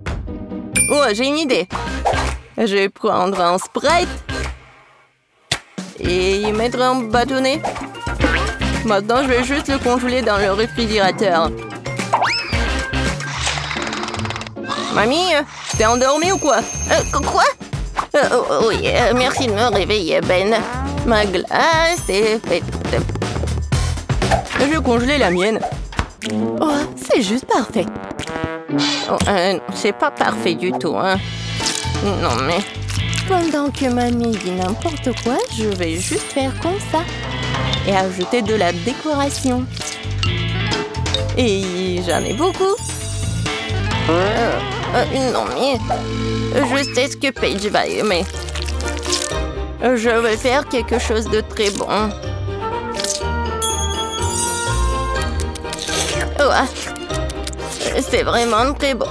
Speaker 1: Oh, j'ai une idée. Je vais prendre un Sprite et y mettre un bâtonnet. Maintenant, je vais juste le congeler dans le réfrigérateur. Mamie, t'es endormie ou quoi? Quoi? Oui, merci de me réveiller, Ben. Ma glace est faite. Je vais congeler la mienne. Oh, c'est juste parfait. Oh, c'est pas parfait du tout, hein. Non, mais... Pendant que mamie dit n'importe quoi, je vais juste faire comme ça. Et ajouter de la décoration. Et j'en ai beaucoup. Non, mais... Je sais ce que Paige va aimer. Je vais faire quelque chose de très bon. Oh, c'est vraiment très bon.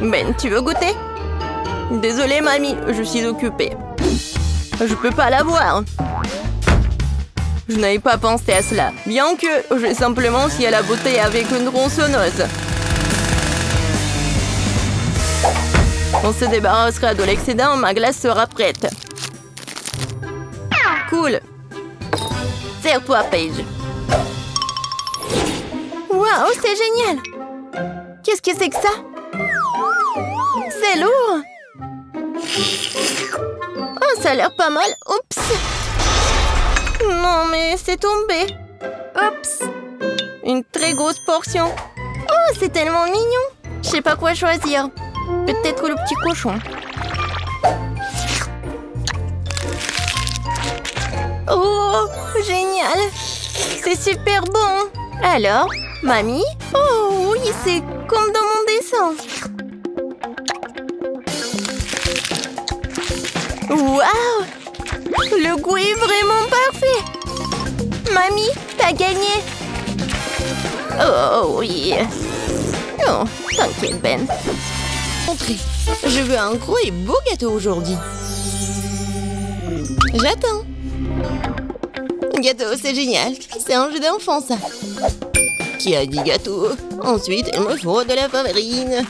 Speaker 1: Ben, tu veux goûter? Désolée, mamie, je suis occupée. Je peux pas l'avoir. Je n'avais pas pensé à cela. Bien que j'ai simplement scié la bouteille avec une tronçonneuse. On se débarrassera de l'excédent, ma glace sera prête. Cool. Serre-toi, Paige. Waouh, c'est génial. Qu'est-ce que c'est que ça? C'est lourd. Oh, ça a l'air pas mal. Oups. Non, mais c'est tombé. Oups. Une très grosse portion. Oh, c'est tellement mignon. Je sais pas quoi choisir. Peut-être le petit cochon. Oh, génial. C'est super bon. Alors, mamie? Oh oui, c'est comme dans mon dessin. Waouh! Le goût est vraiment parfait. Mamie, t'as gagné. Oh oui. Oh, t'inquiète, Ben.
Speaker 2: Entrez. Je veux un gros et beau gâteau aujourd'hui. J'attends.
Speaker 1: Gâteau, c'est génial. C'est un jeu d'enfant, ça. Qui a dit gâteau? Ensuite, il me faut de la farine.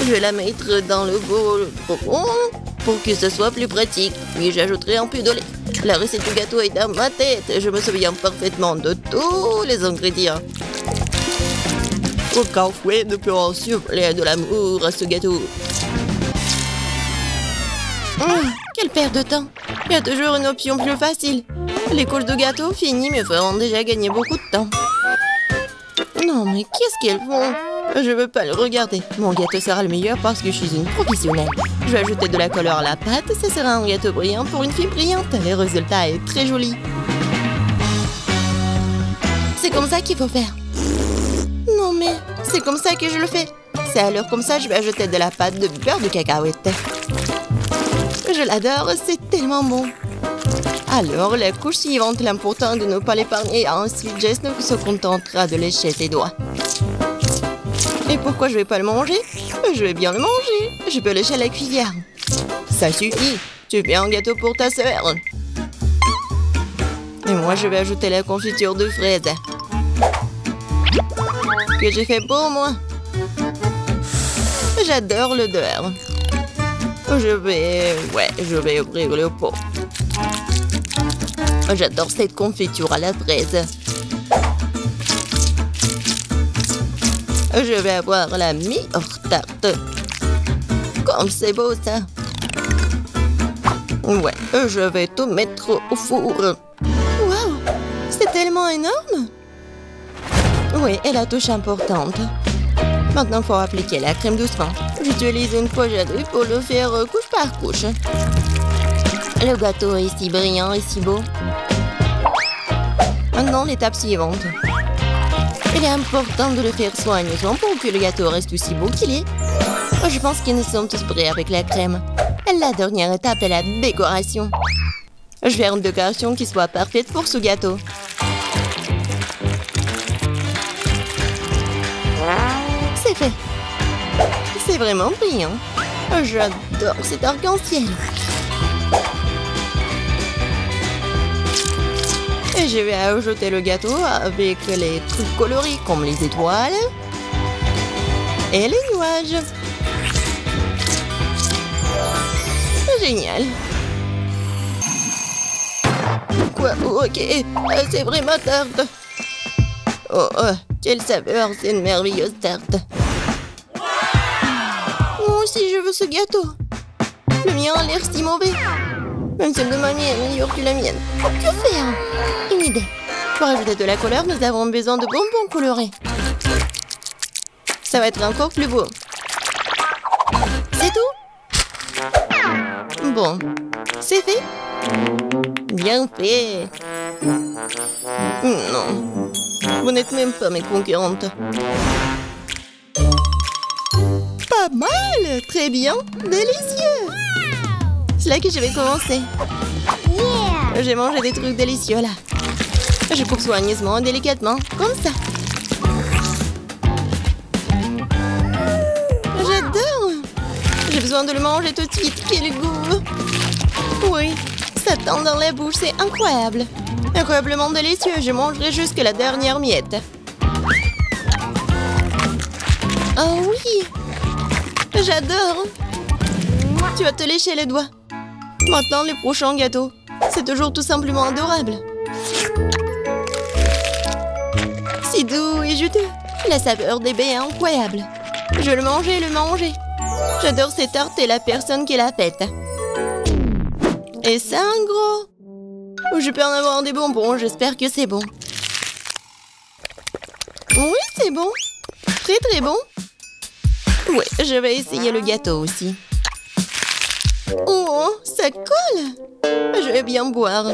Speaker 1: Je vais la mettre dans le bol pour que ce soit plus pratique. Puis j'ajouterai un peu de lait. La recette du gâteau est dans ma tête. Je me souviens parfaitement de tous les ingrédients. Aucun fouet ne peut insuffler de l'amour à ce gâteau. Quelle perte de temps. Il y a toujours une option plus facile. Les couches de gâteau finies me feront déjà gagner beaucoup de temps. Non, mais qu'est-ce qu'elles font? Je veux pas le regarder. Mon gâteau sera le meilleur parce que je suis une professionnelle. Je vais ajouter de la couleur à la pâte. Ce sera un gâteau brillant pour une fille brillante. Le résultat est très joli. C'est comme ça qu'il faut faire. Non, mais c'est comme ça que je le fais. C'est alors comme ça, je vais ajouter de la pâte de beurre de cacahuète. Je l'adore, c'est tellement bon. Alors, la couche suivante, l'important de ne pas l'épargner. Ensuite, Jess se contentera de lécher ses doigts. Et pourquoi je vais pas le manger? Je vais bien le manger. Je peux lécher la cuillère. Ça suffit. Tu fais un gâteau pour ta sœur. Et moi, je vais ajouter la confiture de fraises. Que j'ai fait pour moi. J'adore l'odeur. Je vais ouvrir le pot. J'adore cette confiture à la fraise. Je vais avoir la meilleure tarte. Comme c'est beau, ça. Ouais, je vais tout mettre au four. Waouh, c'est tellement énorme. Oui, et la touche importante. Maintenant, il faut appliquer la crème doucement. J'utilise une pochette pour le faire couche par couche. Le gâteau est si brillant et si beau. Maintenant, l'étape suivante. Il est important de le faire soigneusement pour que le gâteau reste aussi beau qu'il est. Je pense qu'ils nous sommes tous prêts avec la crème. La dernière étape est la décoration. Je vais faire une décoration qui soit parfaite pour ce gâteau. C'est fait. C'est vraiment brillant. J'adore cet arc-en-ciel. Et je vais ajouter le gâteau avec les trucs colorés comme les étoiles et les nuages. Génial. Quoi? Ok, c'est vraiment tarte. Oh, quelle saveur, c'est une merveilleuse tarte. Moi aussi, je veux ce gâteau. Le mien a l'air si mauvais. Même celle de mamie est meilleure que la mienne. Que faire? Une idée. Pour ajouter de la couleur, nous avons besoin de bonbons colorés. Ça va être encore plus beau. C'est tout? Bon, c'est fait. Bien fait. Non, vous n'êtes même pas mes concurrentes. Pas mal, très bien, délicieux. C'est là que je vais commencer. Yeah. J'ai mangé des trucs délicieux là. Je coupe soigneusement, délicatement, comme ça. J'adore. J'ai besoin de le manger tout de suite. Quel goût. Oui, ça tend dans la bouche, c'est incroyable. Incroyablement délicieux, je mangerai jusqu'à la dernière miette. Oh oui. J'adore. Tu vas te lécher les doigts. Maintenant, le prochain gâteau. C'est toujours tout simplement adorable. Si doux et juteux. La saveur des baies est incroyable. Je vais le manger. J'adore cette tarte et la personne qui l'a faite. Et c'est un gros. Je peux en avoir des bonbons, j'espère que c'est bon. Oui, c'est bon. Très très bon. Oui, je vais essayer le gâteau aussi. Oh, ça colle. Je vais bien boire.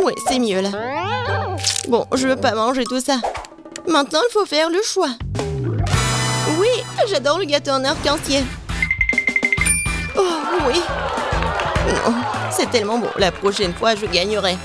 Speaker 1: Oui, c'est mieux là. Bon, je veux pas manger tout ça. Maintenant, il faut faire le choix. Oui, j'adore le gâteau en arc-en-ciel. Oh, oui. Non, c'est tellement bon. La prochaine fois, je gagnerai.